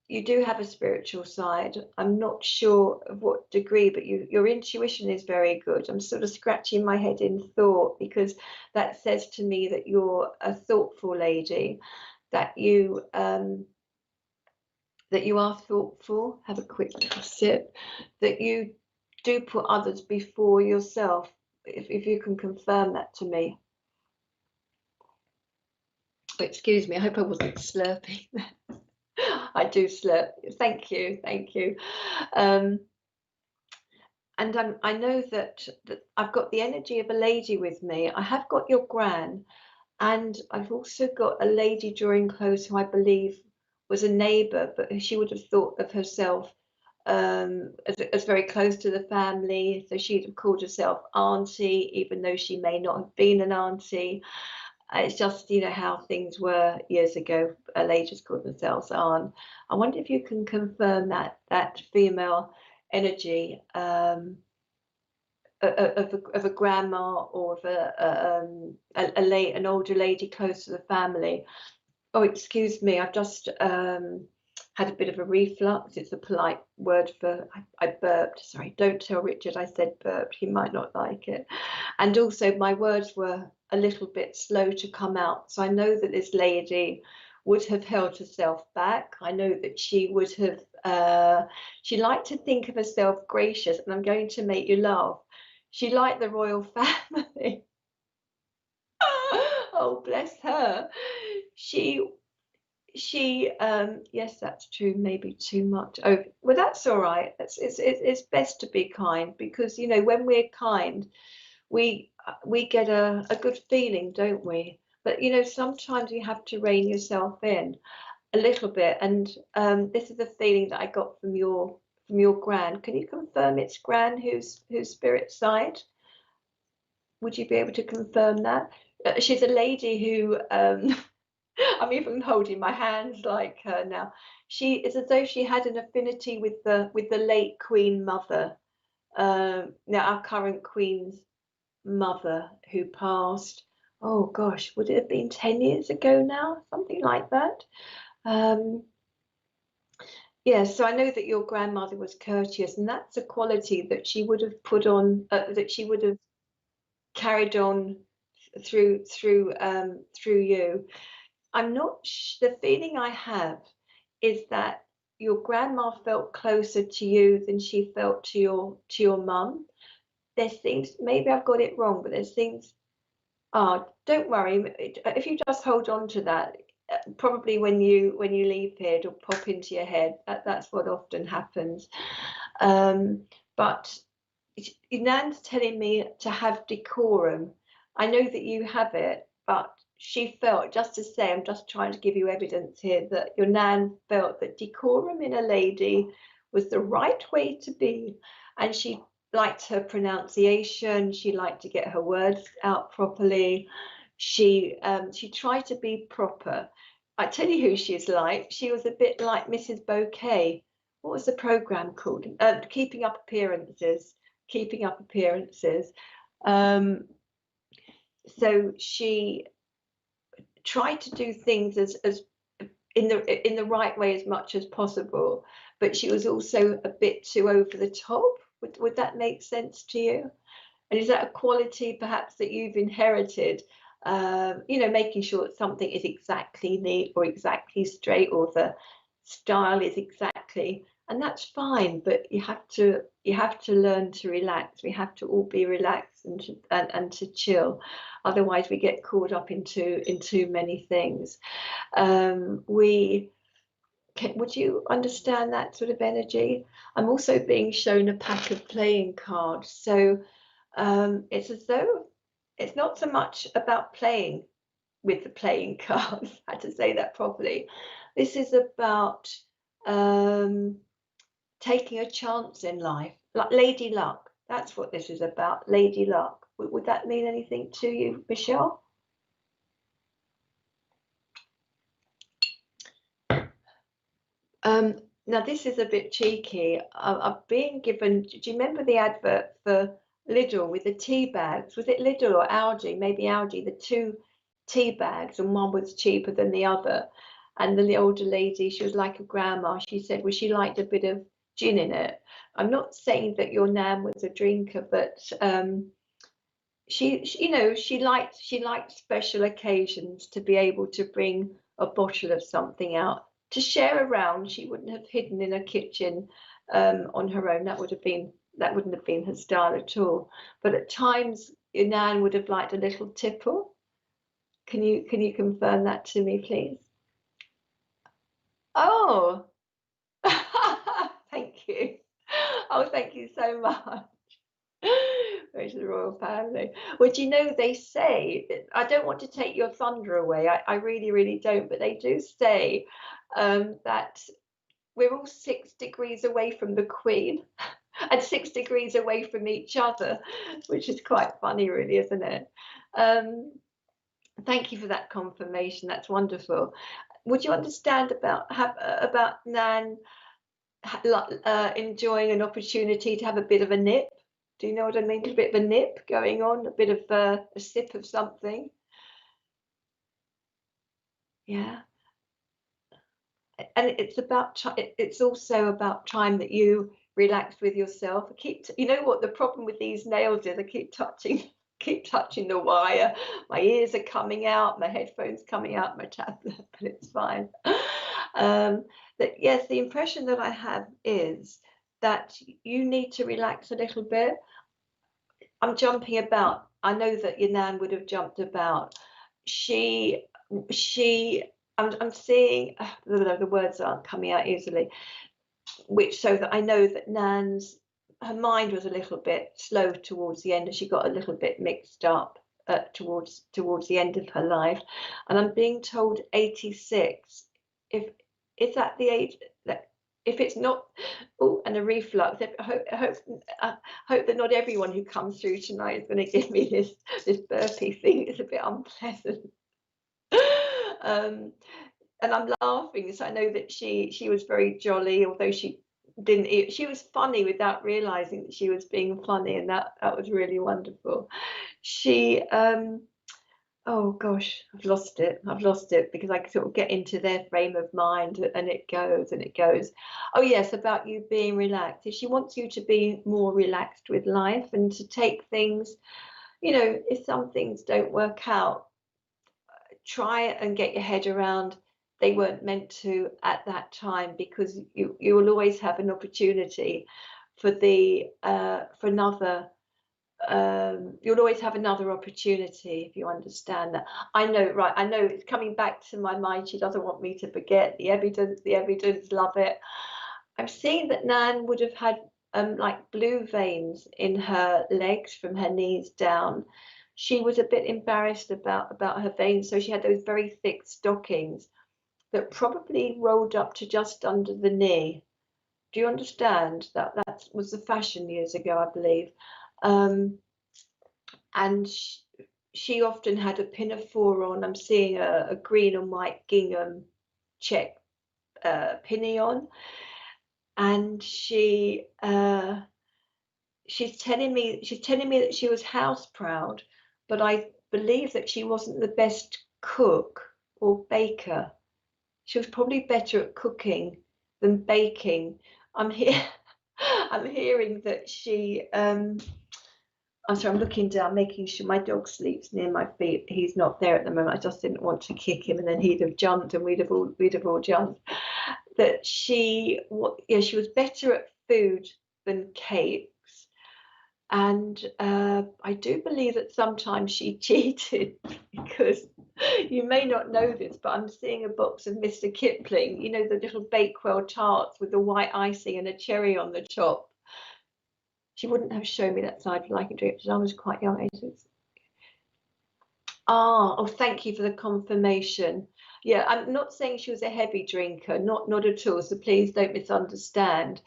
you do have a spiritual side. I'm not sure of what degree, but your intuition is very good. I'm sort of scratching my head in thought because that says to me that you're a thoughtful lady, that you are thoughtful. Have a quick little sip. That you do put others before yourself. If you can confirm that to me. Excuse me, I hope I wasn't slurping. I do slurp. Thank you, thank you. And I know that I've got the energy of a lady with me. I have got your gran, and I've also got a lady drawing close who I believe was a neighbour, but she would have thought of herself as very close to the family. So she'd have called herself auntie, even though she may not have been an auntie. It's just, you know, how things were years ago. Ladies called themselves aunt. I wonder if you can confirm that female energy of a grandma or of an older lady close to the family. Oh, excuse me, I've just had a bit of a reflux. It's a polite word for I burped. Sorry, don't tell Richard I said burped. He might not like it. And also my words were a little bit slow to come out. So I know that this lady would have held herself back. I know that she would have, she liked to think of herself gracious, and I'm going to make you laugh. She liked the royal family. Oh, bless her. She yes, that's true, maybe too much. Oh, well, that's all right. It's best to be kind, because you know, when we're kind, we get a good feeling, don't we? But you know, sometimes you have to rein yourself in a little bit. And this is a feeling that I got from your gran. Can you confirm it's gran whose spirit side? Would you be able to confirm that? She's a lady who I'm even holding my hands like her now. She is as though she had an affinity with the late Queen Mother. Now our current Queen's mother, who passed. Oh gosh, would it have been 10 years ago now? Something like that. Yeah, so I know that your grandmother was courteous, and that's a quality that she would have put on, that she would have carried on through you. I'm not the feeling I have is that your grandma felt closer to you than she felt to your mum. There's things, maybe I've got it wrong, but there's things. Oh, don't worry. If you just hold on to that, probably when you leave here, it'll pop into your head. That's what often happens. But Nan's telling me to have decorum. I know that you have it, but she felt, just to say, I'm just trying to give you evidence here, that your Nan felt that decorum in a lady was the right way to be. And she liked her pronunciation. She liked to get her words out properly. She tried to be proper. I tell you who she's like. She was a bit like Mrs. Bouquet. What was the program called? Keeping Up Appearances. Keeping Up Appearances. So she tried to do things as in the right way as much as possible, but she was also a bit too over the top. Would that make sense to you? And is that a quality perhaps that you've inherited? You know, making sure that something is exactly neat or exactly straight, or the style is exactly, and that's fine. But you have to learn to relax. We have to all be relaxed and to chill. Otherwise, we get caught up in too many things. Would you understand that sort of energy? I'm also being shown a pack of playing cards, so it's as though it's not so much about playing with the playing cards. I had to say that properly. This is about taking a chance in life, like Lady Luck. That's what this is about, Lady Luck. Would that mean anything to you, Michelle? Now this is a bit cheeky. I've been given. Do you remember the advert for Lidl with the tea bags? Was it Lidl or Aldi? Maybe Aldi. The two tea bags, and one was cheaper than the other. And the older lady, she was like a grandma. She said, well, she liked a bit of gin in it. I'm not saying that your nan was a drinker, but you know, she liked special occasions to be able to bring a bottle of something out to share around. She wouldn't have hidden in a kitchen on her own. That wouldn't have been her style at all. But at times, your nan would have liked a little tipple. Can you confirm that to me, please? Oh, thank you. Oh, thank you so much. Where's the royal family? Well, do you know, they say, I don't want to take your thunder away, I really, really don't, but they do say that we're all 6 degrees away from the Queen and 6 degrees away from each other, which is quite funny, really, isn't it? Thank you for that confirmation. That's wonderful. Would you understand about Nan enjoying an opportunity to have a bit of a nip? Do you know what I mean? A bit of a nip going on, a bit of a sip of something. Yeah. And it's also about time that you relax with yourself. You know what the problem with these nails is? I keep touching the wire. My ears are coming out, my headphones coming out, my tablet, but it's fine. That yes, the impression that I have is that you need to relax a little bit. I'm jumping about. I know that your nan would have jumped about. She I'm seeing the words aren't coming out easily, which so that I know that Nan's, her mind was a little bit slow towards the end, and she got a little bit mixed up towards the end of her life. And I'm being told 86. If is that the age that, if it's not, oh, and a reflux. I hope that not everyone who comes through tonight is going to give me this burpee thing. It's a bit unpleasant. And I'm laughing, so I know that she was very jolly, although she didn't. She was funny without realizing that she was being funny, and that was really wonderful. She oh gosh, I've lost it because I sort of get into their frame of mind, and it goes and it goes. Oh yes, about you being relaxed. If she wants you to be more relaxed with life and to take things, you know, if some things don't work out, try and get your head around they weren't meant to at that time, because you will always have an opportunity for another. You'll always have another opportunity, if you understand that. I know, right? I know it's coming back to my mind. She doesn't want me to forget the evidence. Love it. I'm seeing that Nan would have had like blue veins in her legs from her knees down. She was a bit embarrassed about her veins, so she had those very thick stockings that probably rolled up to just under the knee. Do you understand? That was the fashion years ago, I believe. And she often had a pinafore on. I'm seeing a green and white gingham check pinny on, and she's telling me that she was house proud, but I believe that she wasn't the best cook or baker. She was probably better at cooking than baking. I'm hearing that she I'm sorry, I'm looking down, making sure my dog sleeps near my feet. He's not there at the moment. I just didn't want to kick him, and then he'd have jumped, and we'd have all jumped. That she was better at food than cakes, and I do believe that sometimes she cheated, because you may not know this, but I'm seeing a box of Mr. Kipling, you know, the little Bakewell tarts with the white icing and a cherry on the top. She wouldn't have shown me that side for liking drinks. I was quite young. Oh, thank you for the confirmation. Yeah, I'm not saying she was a heavy drinker, not at all. So please don't misunderstand.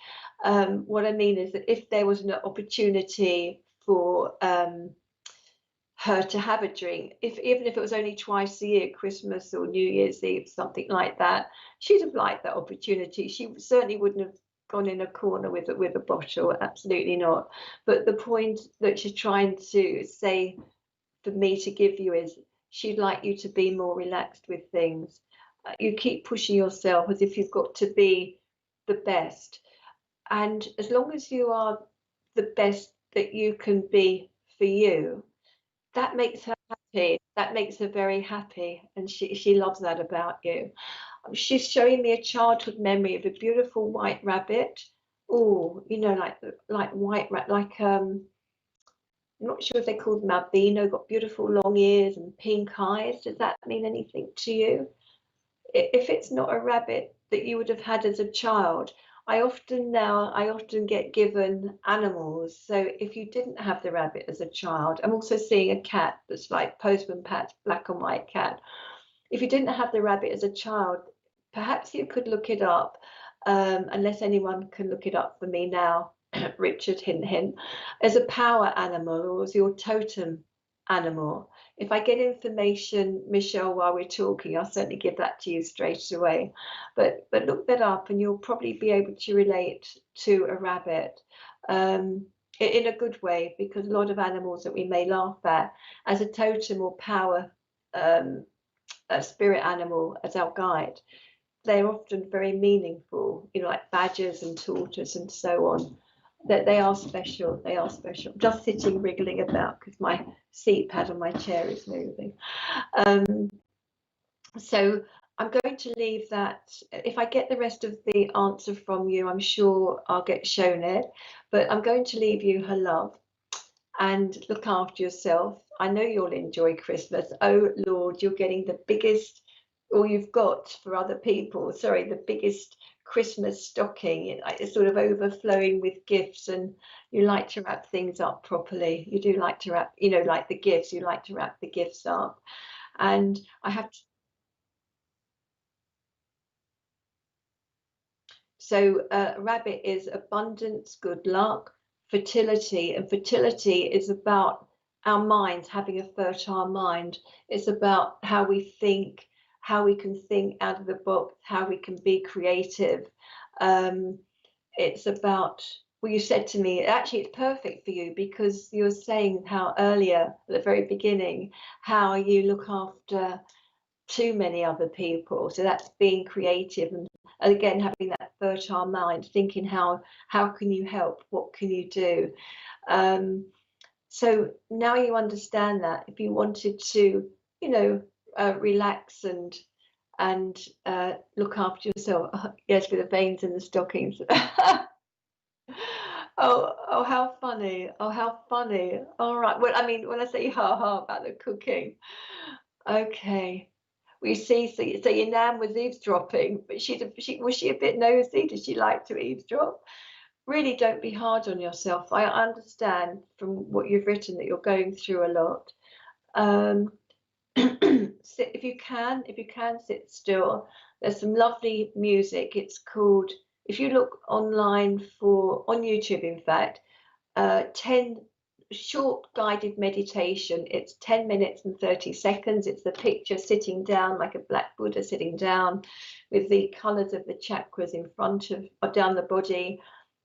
What I mean is that if there was an opportunity for her to have a drink, even if it was only twice a year, Christmas or New Year's Eve, something like that, she'd have liked that opportunity. She certainly wouldn't have gone in a corner with a bottle, absolutely not. But the point that she's trying to say for me to give you is she'd like you to be more relaxed with things. You keep pushing yourself as if you've got to be the best, and as long as you are the best that you can be for you, that makes her happy. That makes her very happy, and she loves that about you. She's showing me a childhood memory of a beautiful white rabbit. Oh, you know, like white rat, like I'm not sure if they're called them albino, got beautiful long ears and pink eyes. Does that mean anything to you? If it's not a rabbit that you would have had as a child, I often get given animals. So if you didn't have the rabbit as a child, I'm also seeing a cat that's like Postman Pat's black and white cat. If you didn't have the rabbit as a child, perhaps you could look it up, unless anyone can look it up for me now. Richard, hint, hint, as a power animal or as your totem animal. If I get information, Michelle, while we're talking, I'll certainly give that to you straight away. But look that up, and you'll probably be able to relate to a rabbit in a good way, because a lot of animals that we may laugh at as a totem or power a spirit animal as our guide, they're often very meaningful, you know, like badgers and tortoise and so on. That they are special. They are special. Just sitting wriggling about because my seat pad on my chair is moving. So I'm going to leave that. If I get the rest of the answer from you, I'm sure I'll get shown it. But I'm going to leave you her love, and look after yourself. I know you'll enjoy Christmas. Oh Lord, you're getting the biggest, or you've got for other people, sorry, the biggest Christmas stocking. It's sort of overflowing with gifts, and you like to wrap things up properly. You do like to wrap, you know, like the gifts, you like to wrap the gifts up. And I have to, so rabbit is abundance, good luck, fertility, and fertility is about our minds, having a fertile mind. It's about how we think, how we can think out of the box, how we can be creative. It's about, well, you said to me, actually, it's perfect for you because you were saying how earlier, at the very beginning, how you look after too many other people. So that's being creative, and again having that fertile mind, thinking how can you help, what can you do. So now you understand that if you wanted to, you know, relax and look after yourself, yes, with the veins in the stockings. Oh, how funny. Oh, how funny. All right. Well, I mean, when I say ha ha about the cooking, okay. We see, so your nan was eavesdropping, but was she a bit nosy? Did she like to eavesdrop? Really, don't be hard on yourself. I understand from what you've written that you're going through a lot. If you can sit still. There's some lovely music. It's called, if you look online on YouTube, in fact, 10 short guided meditation. It's 10 minutes and 30 seconds. It's the picture sitting down like a black Buddha sitting down with the colors of the chakras in front of or down the body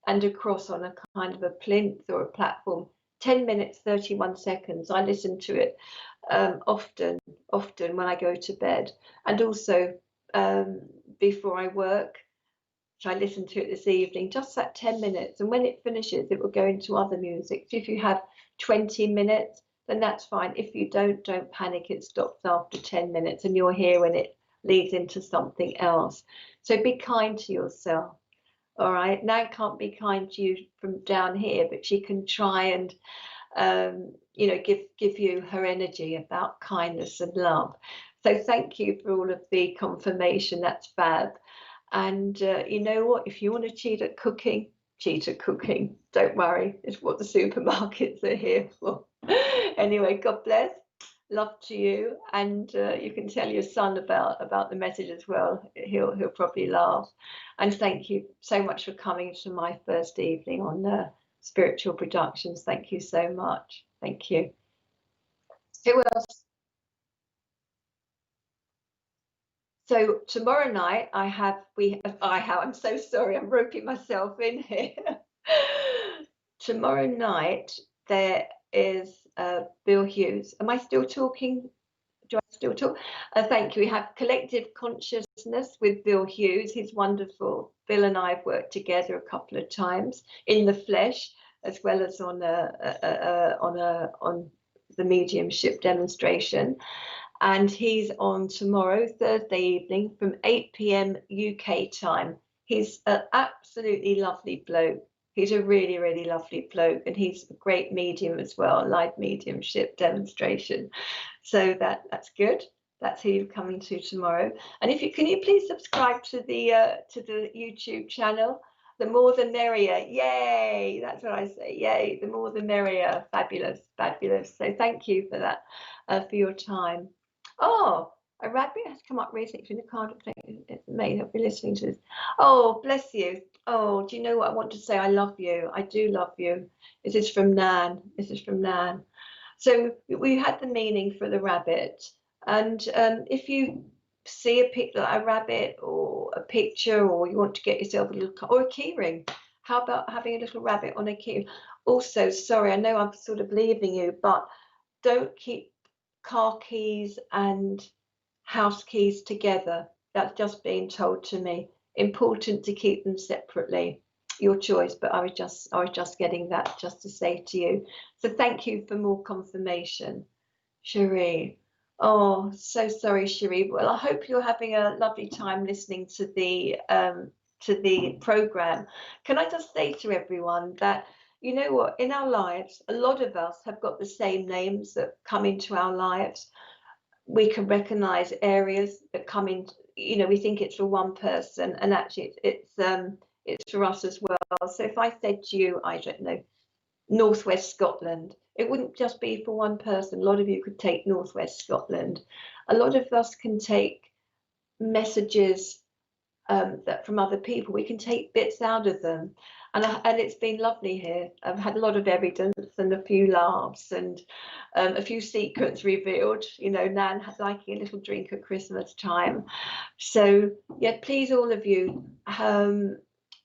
and across on a kind of a plinth or a platform. 10 minutes 31 seconds. I listen to it often when I go to bed, and also before I work. So I listened to it this evening, just that 10 minutes. And when it finishes, it will go into other music. So if you have 20 minutes, then that's fine. If you don't panic. It stops after 10 minutes and you're here when it leads into something else. So be kind to yourself. All right. Nan can't be kind to you from down here, but she can try and you know, give you her energy about kindness and love. So thank you for all of the confirmation. That's fab. And you know what? If you want to cheat at cooking, cheat at cooking. Don't worry. It's what the supermarkets are here for. Anyway, God bless. Love to you, and you can tell your son about the message as well. He'll probably laugh. And thank you so much for coming to my first evening on Spiritual Productions. Thank you so much. Thank you. Who else? So tomorrow night I'm so sorry, I'm roping myself in here. Tomorrow night there is Bill Hughes. Am I still talking? Do I still talk? Thank you. We have Collective Consciousness with Bill Hughes. He's wonderful. Bill and I have worked together a couple of times in the flesh, as well as on the mediumship demonstration. And he's on tomorrow, Thursday evening, from 8 p.m. UK time. He's an absolutely lovely bloke. He's a really, really lovely bloke, and he's a great medium as well, live mediumship demonstration. So that's good. That's who you're coming to tomorrow. And if you can, you please subscribe to the YouTube channel. The more the merrier. Yay! That's what I say. Yay! The more the merrier. Fabulous, fabulous. So thank you for that, for your time. Oh, a rabbit has come up recently from the card. It may not be listening to this. Oh, bless you. Oh, do you know what I want to say? I love you. I do love you. This is from Nan. This is from Nan. So we had the meaning for the rabbit, and if you see a rabbit or a picture, or you want to get yourself a little, or a key ring, how about having a little rabbit on a key? Also, sorry, I know I'm sort of leaving you, but don't keep car keys and house keys together. That's just being told to me. Important to keep them separately. Your choice, but I was just getting that just to say to you. So thank you for more confirmation, Cherie. Oh, so sorry, Cherie. Well, I hope you're having a lovely time listening to the program. Can I just say to everyone that, you know what, in our lives, a lot of us have got the same names that come into our lives. We can recognize areas that come in, you know, we think it's for one person, and actually it's for us as well. So if I said to you, I don't know, Northwest Scotland, it wouldn't just be for one person. A lot of you could take Northwest Scotland. A lot of us can take messages that from other people. We can take bits out of them, and it's been lovely here. I've had a lot of evidence and a few laughs and a few secrets revealed. You know, Nan liking a little drink at Christmas time. So yeah, please, all of you,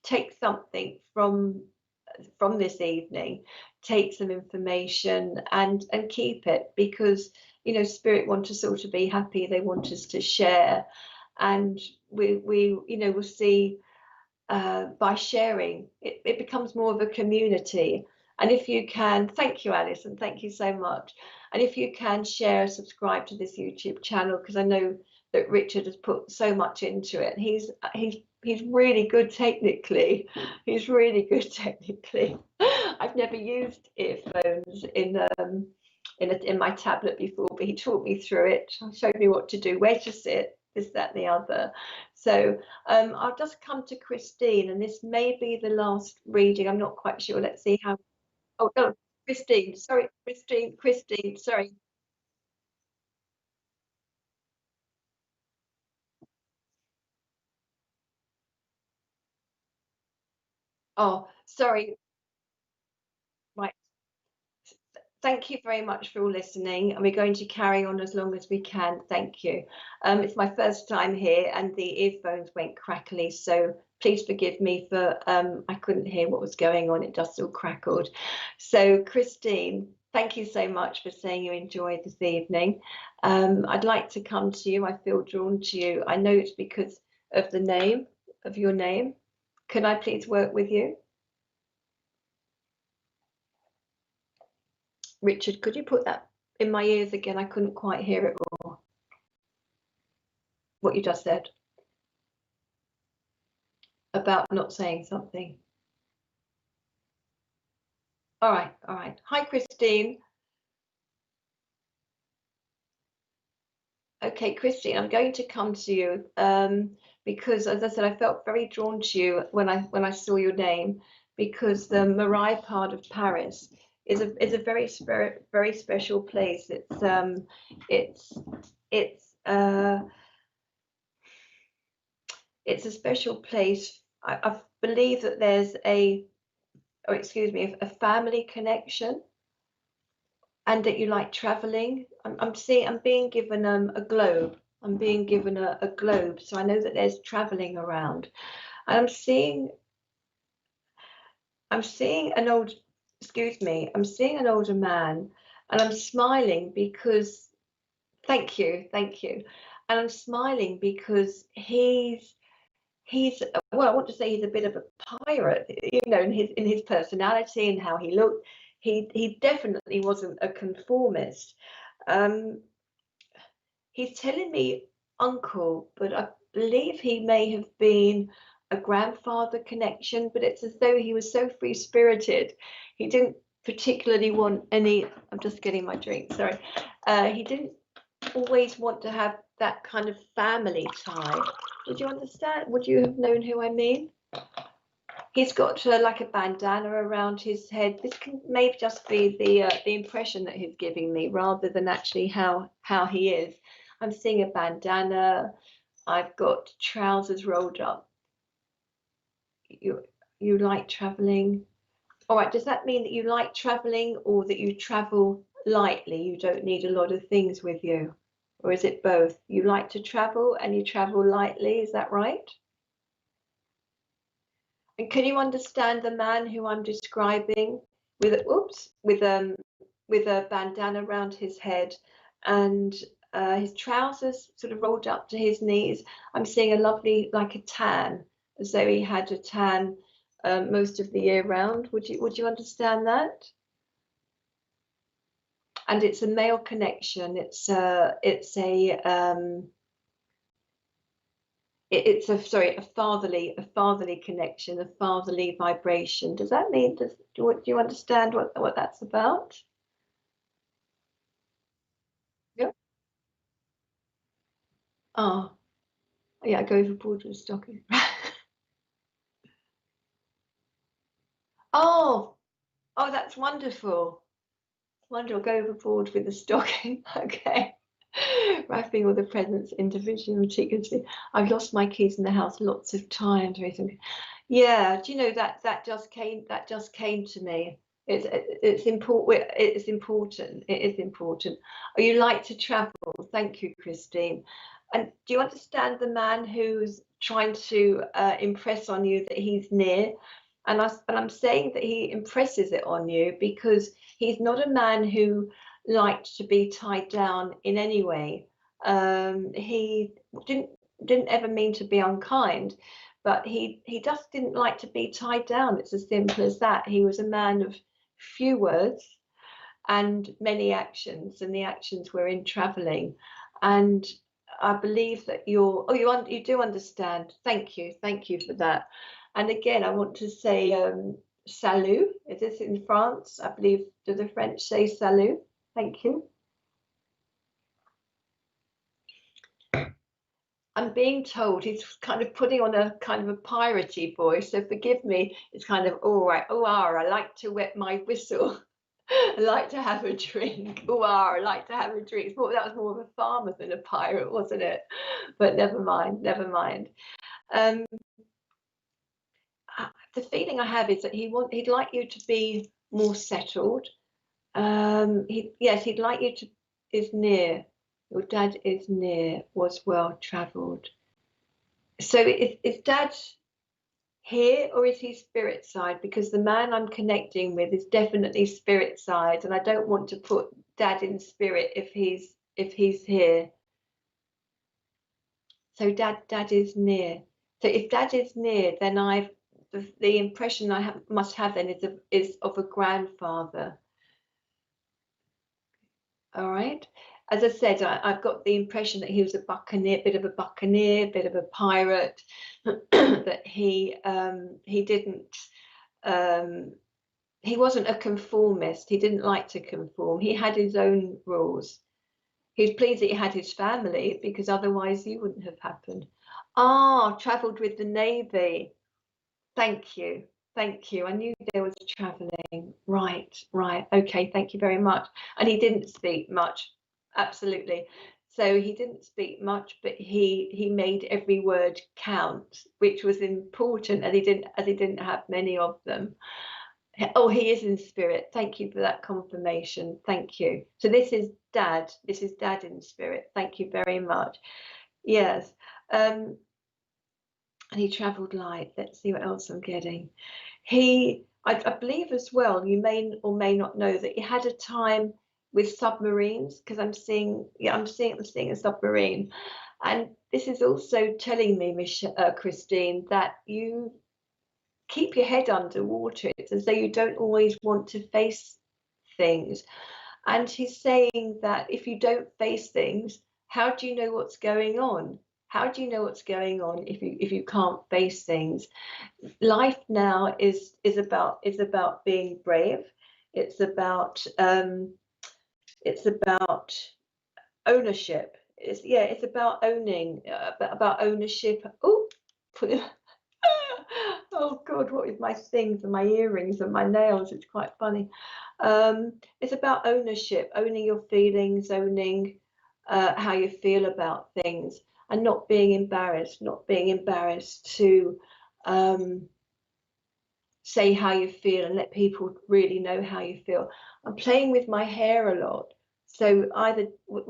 take something from this evening, take some information and keep it, because you know, spirit want us all to be happy. They want us to share, and we you know, we'll see by sharing it becomes more of a community. And if you can, thank you, Alice, and thank you so much. And if you can share, subscribe to this YouTube channel, because I know that Richard has put so much into it. He's really good technically. He's really good technically. I've never used earphones in my tablet before, but he taught me through it, showed me what to do, where to sit, this, that, and the other. So I'll just come to Christine, and this may be the last reading. I'm not quite sure. Let's see how. Oh no, Christine. Sorry, Christine. Sorry. Oh, sorry. Right. Thank you very much for all listening, and we're going to carry on as long as we can. Thank you. It's my first time here, and the earphones went crackly, so please forgive me for I couldn't hear what was going on. It just all crackled. So Christine, thank you so much for saying you enjoyed this evening. I'd like to come to you. I feel drawn to you. I know it's because of the name of your name. Can I please work with you? Richard, could you put that in my ears again? I couldn't quite hear it all. What you just said about not saying something. All right, all right. Hi, Christine. Okay, Christine, I'm going to come to you because, as I said, I felt very drawn to you when I saw your name, because the Marais part of Paris is a very special place. It's a special place. I believe that there's a family connection, and that you like traveling. I'm being given a globe. I'm being given a globe, so I know that there's traveling around. And I'm seeing an old, I'm seeing an older man, and I'm smiling because, thank you, and I'm smiling because he's well, I want to say he's a bit of a pirate, in his personality and how he looked. He definitely wasn't a conformist. Um, he's telling me uncle, but I believe he may have been a grandfather connection, but it's as though he was so free spirited. He didn't particularly want any, I'm just getting my drink, sorry. He didn't always want to have that kind of family tie. Would you understand? Would you have known who I mean? He's got like a bandana around his head. This can maybe just be the impression that he's giving me, rather than actually how he is. I'm seeing a bandana. I've got trousers rolled up. You like traveling? All right. Does that mean that you like traveling, or that you travel lightly? You don't need a lot of things with you, or is it both? You like to travel and you travel lightly. Is that right? And can you understand the man who I'm describing with a bandana around his head, and his trousers sort of rolled up to his knees? I'm seeing a lovely, like a tan, as though he had a tan most of the year round. Would you understand that? And it's a male connection. It's a a fatherly connection, a fatherly vibration. Does that mean, do you understand what that's about? Yeah. Oh, yeah, I go overboard with stocking. Oh, oh, that's wonderful. Wonderful. Go overboard with the stocking. Okay. Wrapping all the presents individually, meticulously. I've lost my keys in the house lots of times recently. Yeah, do you know that just came to me. It's important. It's important. It is important. Oh, you like to travel. Thank you, Christine. And do you understand the man who's trying to impress on you that he's near? And I'm saying that he impresses it on you because he's not a man who liked to be tied down in any way. He didn't ever mean to be unkind, but he just didn't like to be tied down. It's as simple as that. He was a man of few words and many actions, and the actions were in traveling. And I believe that you do understand. Thank you for that. And again, I want to say salut. Is this in France? I believe, do the French say salut? Thank you. I'm being told he's kind of putting on a kind of a piratey voice, so forgive me. It's kind of, all right, oh, I like to wet my whistle. I like to have a drink. Oh, I like to have a drink. That was more of a farmer than a pirate, wasn't it? But never mind, never mind. Um, the feeling I have is that he'd like you to be more settled. He'd like you to is near. Your dad is near, was well travelled. So is dad here, or is he spirit side? Because the man I'm connecting with is definitely spirit side, and I don't want to put dad in spirit if he's here. So dad is near. So if dad is near, then the impression I must have then is of a grandfather. All right. As I said, I've got the impression that he was a buccaneer, bit of a pirate, that he didn't, he wasn't a conformist. He didn't like to conform. He had his own rules. He was pleased that he had his family, because otherwise he wouldn't have happened. Ah, travelled with the Navy. Thank you. Thank you. I knew there was travelling. Right, right. Okay, thank you very much. And he didn't speak much. Absolutely. So he didn't speak much, but he made every word count, which was important, and he didn't have many of them. Oh, he is in spirit. Thank you for that confirmation. Thank you. So this is Dad. This is Dad in spirit. Thank you very much. Yes. And he travelled light. Let's see what else I'm getting. I believe as well, you may or may not know that he had a time with submarines, because I'm seeing a submarine. And this is also telling me, Christine, that you keep your head underwater. It's as though you don't always want to face things. And he's saying that if you don't face things, how do you know what's going on? How do you know what's going on if you can't face things? Life now is about being brave. It's about ownership. It's about owning, about ownership. Oh, oh God, what with my things and my earrings and my nails? It's quite funny. It's about ownership, owning your feelings, owning how you feel about things, and not being embarrassed to say how you feel and let people really know how you feel. I'm playing with my hair a lot, so either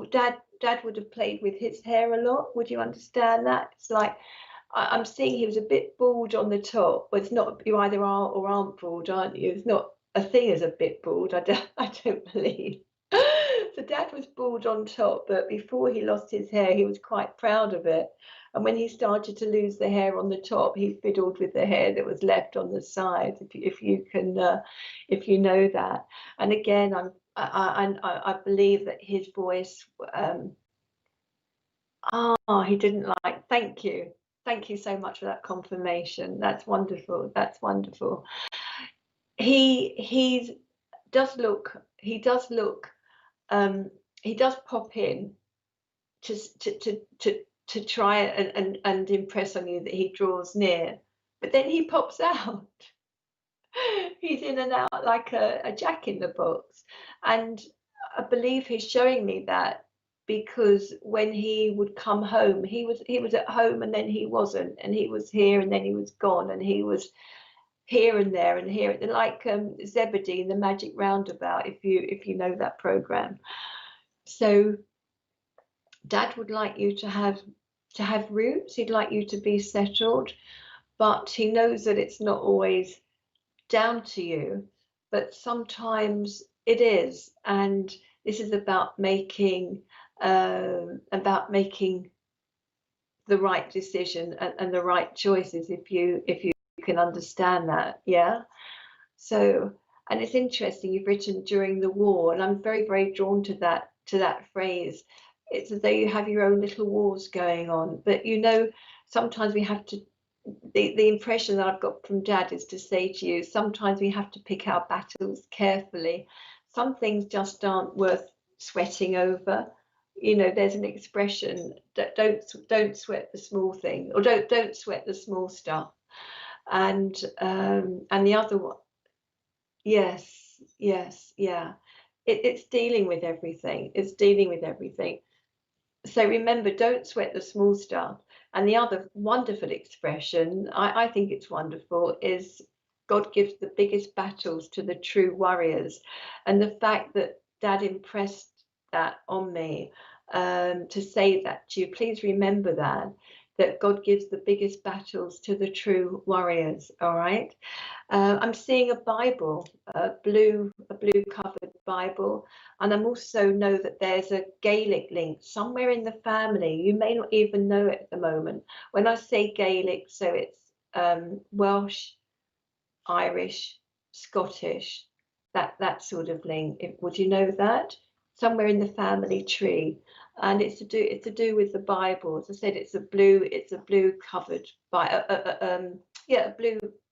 Dad would have played with his hair a lot. Would you understand that? It's like I'm seeing he was a bit bald on the top. Well, it's not, you either are or aren't bald, aren't you? It's not a thing as a bit bald. I don't believe. So Dad was bald on top, but before he lost his hair, he was quite proud of it. And when he started to lose the hair on the top, he fiddled with the hair that was left on the sides. If you know that. And again, I believe that his voice. He didn't like. Thank you. Thank you so much for that confirmation. That's wonderful. That's wonderful. He does look. He does look. He does pop in to try and impress on you that he draws near, but then he pops out. He's in and out like a jack in the box, and I believe he's showing me that because when he would come home, he was at home and then he wasn't, and he was here and then he was gone, and he was here and there and here, like Zebedee in the Magic Roundabout, if you know that program. So Dad would like you to have roots. He'd like you to be settled, but he knows that it's not always down to you, but sometimes it is. And this is about making the right decision and the right choices, if you can understand that. Yeah. So, and it's interesting, you've written during the war, and I'm very, very drawn to that phrase. It's as though you have your own little wars going on, but sometimes we have to, the impression that I've got from Dad is to say to you, sometimes we have to pick our battles carefully. Some things just aren't worth sweating over. There's an expression that don't sweat the small thing, or don't sweat the small stuff. And the other one, yes, yeah. It's dealing with everything. It's dealing with everything. So remember, don't sweat the small stuff. And the other wonderful expression, I think it's wonderful, is God gives the biggest battles to the true warriors. And the fact that Dad impressed that on me, to say that to you, please remember that God gives the biggest battles to the true warriors. All right. I'm seeing a Bible, a blue covered Bible, and I'm also know that there's a Gaelic link somewhere in the family. You may not even know it at the moment. When I say Gaelic, so it's Welsh, Irish, Scottish, that sort of link. Would you know that? Somewhere in the family tree, and it's to do with the Bible. As I said, it's a blue covered by yeah,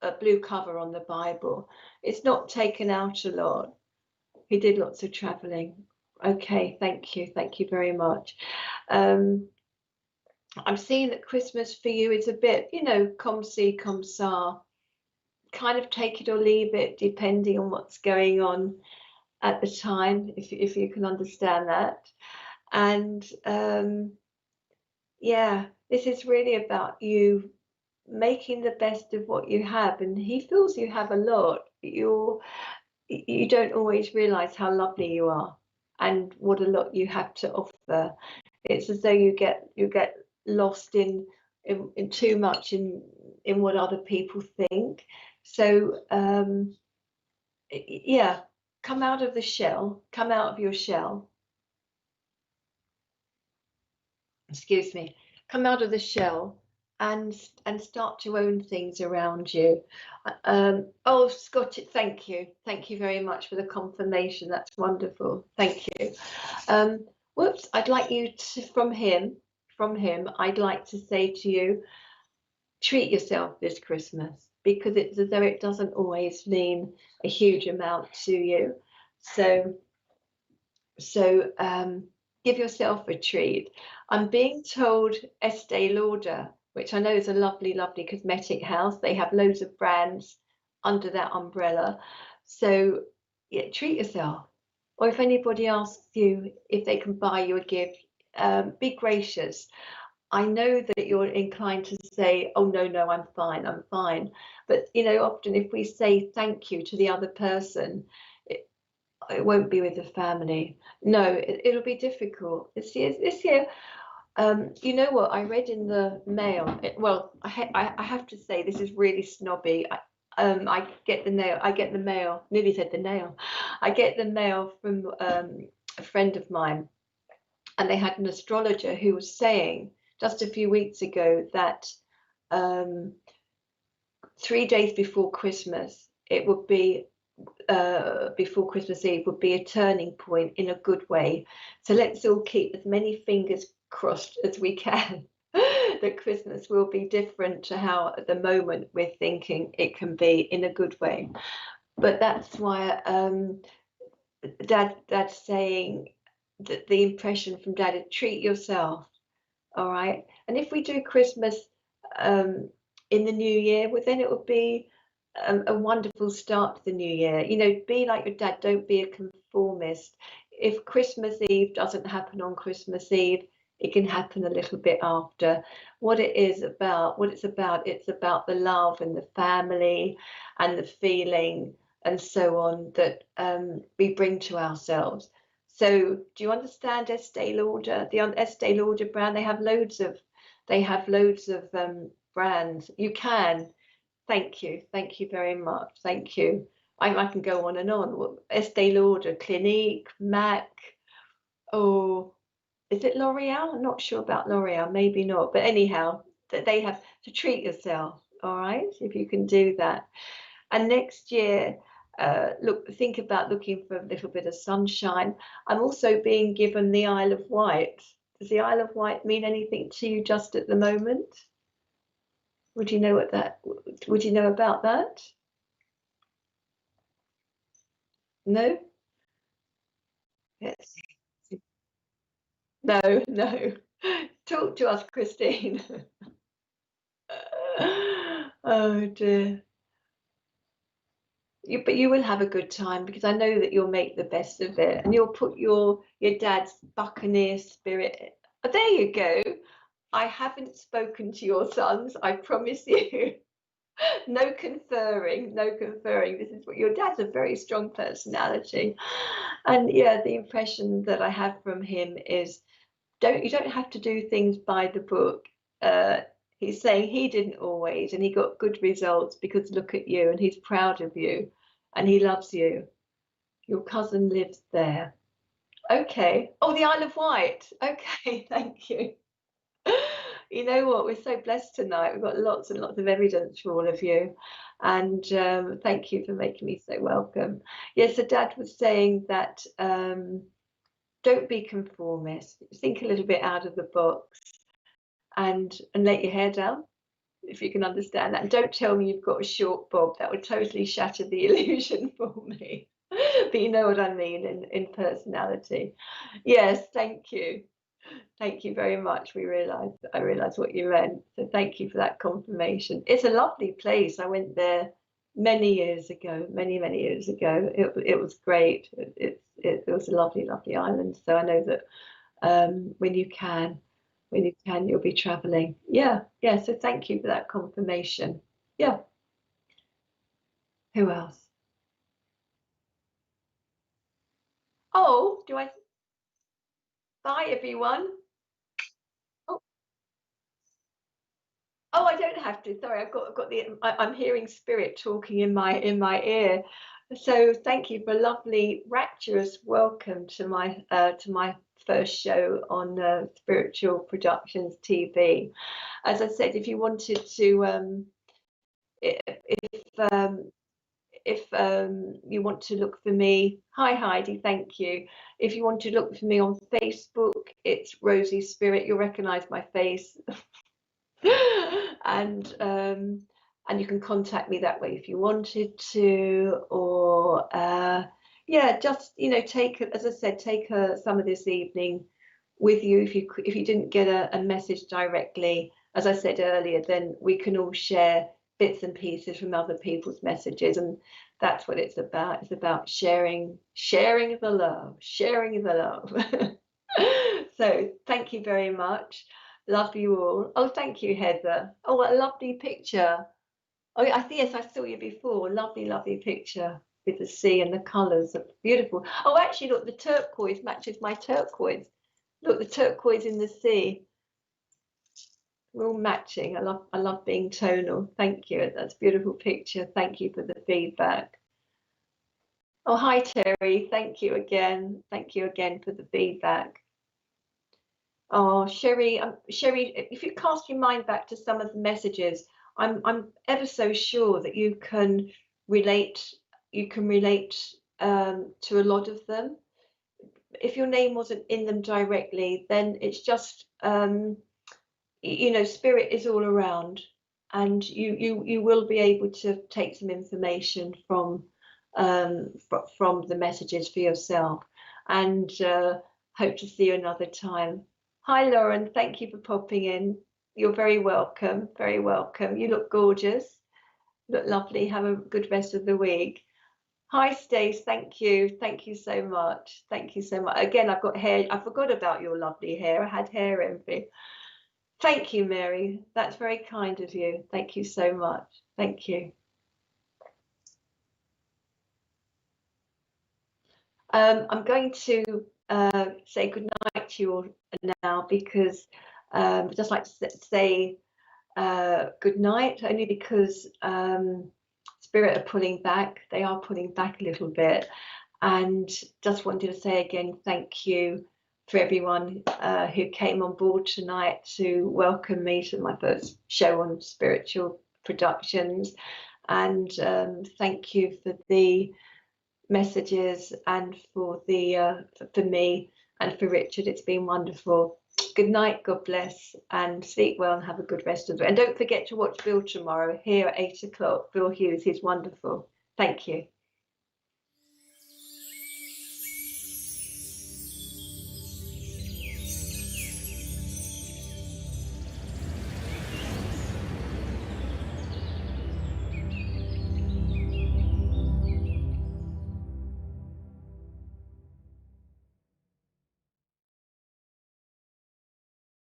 a blue cover on the Bible. It's not taken out a lot. He did lots of traveling. Okay, thank you very much. I'm seeing that Christmas for you is a bit, you know, comme ci, comme ça, kind of take it or leave it, depending on what's going on at the time, if you can understand that. And yeah, this is really about you making the best of what you have, and he feels you have a lot. You don't always realize how lovely you are and what a lot you have to offer. It's as though you get lost in too much in what other people think. So yeah, come out of the shell, come out of your shell. Excuse me. Come out of the shell and start to own things around you. Oh, Scott, thank you very much for the confirmation. That's wonderful. Thank you. Whoops, I'd like you to, from him, I'd like to say to you, treat yourself this Christmas, because it's as though it doesn't always mean a huge amount to you. So give yourself a treat. I'm being told Estee Lauder, which I know is a lovely, lovely cosmetic house. They have loads of brands under that umbrella. So yeah, treat yourself. Or if anybody asks you if they can buy you a gift, be gracious. I know that you're inclined to say, oh, no, I'm fine. But, you know, often if we say thank you to the other person, it won't be with the family. No, it'll be difficult. This year, you know what? I read in the mail. I have to say this is really snobby. I get the mail. Nearly said the nail. I get the mail from a friend of mine, and they had an astrologer who was saying just a few weeks ago that 3 days before Christmas, it would be before Christmas Eve would be a turning point in a good way. So let's all keep as many fingers crossed as we can that Christmas will be different to how at the moment we're thinking it can be, in a good way. But that's why Dad's saying that the impression from Dad is treat yourself, all right? And if we do Christmas in the new year, well, then it would be a wonderful start to the new year. You know, be like your dad, don't be a conformist. If Christmas Eve doesn't happen on Christmas Eve, it can happen a little bit after. What it's about, it's about the love and the family and the feeling and so on that we bring to ourselves. So do you understand Estee Lauder? The Estee Lauder brand, they have loads of brands. You can. Thank you very much. Thank you. I can go on and on. Estee Lauder, Clinique, MAC. Oh, is it L'Oreal? I'm not sure about L'Oreal. Maybe not. But anyhow, that they have to treat yourself. All right, if you can do that. And next year, think about looking for a little bit of sunshine. I'm also being given the Isle of Wight. Does the Isle of Wight mean anything to you just at the moment? Would you know about that? No? Yes. No. Talk to us, Christine. Oh dear. But you will have a good time, because I know that you'll make the best of it, and you'll put your dad's buccaneer spirit. Oh, there you go. I haven't spoken to your sons, I promise you. No conferring. This is what your dad's a very strong personality. And yeah, the impression that I have from him is you don't have to do things by the book. He's saying he didn't always, and he got good results because look at you, and he's proud of you, and he loves you. Your cousin lives there. Okay. Oh, the Isle of Wight. Okay, thank you. You know what? We're so blessed tonight. We've got lots and lots of evidence for all of you. And thank you for making me so welcome. Yes, so Dad was saying that don't be conformist. Think a little bit out of the box and let your hair down, if you can understand that. And don't tell me you've got a short bob. That would totally shatter the illusion for me. But you know what I mean in personality. Yes, thank you. Thank you very much. I realized what you meant. So thank you for that confirmation. It's a lovely place. I went there many years ago, many years ago. It was great. It was a lovely, lovely island. So I know that when you can, you'll be traveling. Yeah, yeah. So thank you for that confirmation. Yeah. Who else? Oh, do I? Bye, everyone. Oh, oh, I don't have to. Sorry, I've got the. I'm hearing spirit talking in my ear. So thank you for a lovely, rapturous welcome to my first show on Spiritual Productions TV. As I said, if you wanted to, if you want to look for me, hi Heidi, thank you. If you want to look for me on Facebook, it's Rosie Spirit. You'll recognize my face. and you can contact me that way if you wanted to, or yeah, just take, as I said, take some of this evening with you. If you didn't get a message directly, as I said earlier, then we can all share bits and pieces from other people's messages, and that's what it's about. It's about sharing the love, sharing the love. So thank you very much. Love you all. Oh, thank you, Heather. Oh, what a lovely picture. Oh, I think, yes, I saw you before. Lovely, lovely picture with the sea and the colours. Beautiful. Oh, actually, look, the turquoise matches my turquoise. Look, the turquoise in the sea. We're all matching. I love being tonal. Thank you. That's a beautiful picture. Thank you for the feedback. Oh, hi, Terry. Thank you again. Thank you again for the feedback. Oh, Sherry, if you cast your mind back to some of the messages, I'm ever so sure that you can relate. You can relate to a lot of them. If your name wasn't in them directly, then it's just spirit is all around, and you will be able to take some information from the messages for yourself, and hope to see you another time. Hi, Lauren. Thank you for popping in. You're very welcome. Very welcome. You look gorgeous. Look lovely. Have a good rest of the week. Hi, Stace. Thank you. Thank you so much. Thank you so much. Again, I've got hair. I forgot about your lovely hair. I had hair envy. Thank you, Mary. That's very kind of you. Thank you so much. Thank you. I'm going to say good night to you all now, because I'd just like to say good night, only because Spirit are pulling back. They are pulling back a little bit, and just wanted to say again, thank you for everyone who came on board tonight to welcome me to my first show on Spiritual Productions, and thank you for the messages, and for me and for Richard. It's been wonderful. Good night, God bless, and sleep well and have a good rest of it. And don't forget to watch Bill tomorrow here at 8 o'clock. Bill Hughes, he's wonderful. Thank you.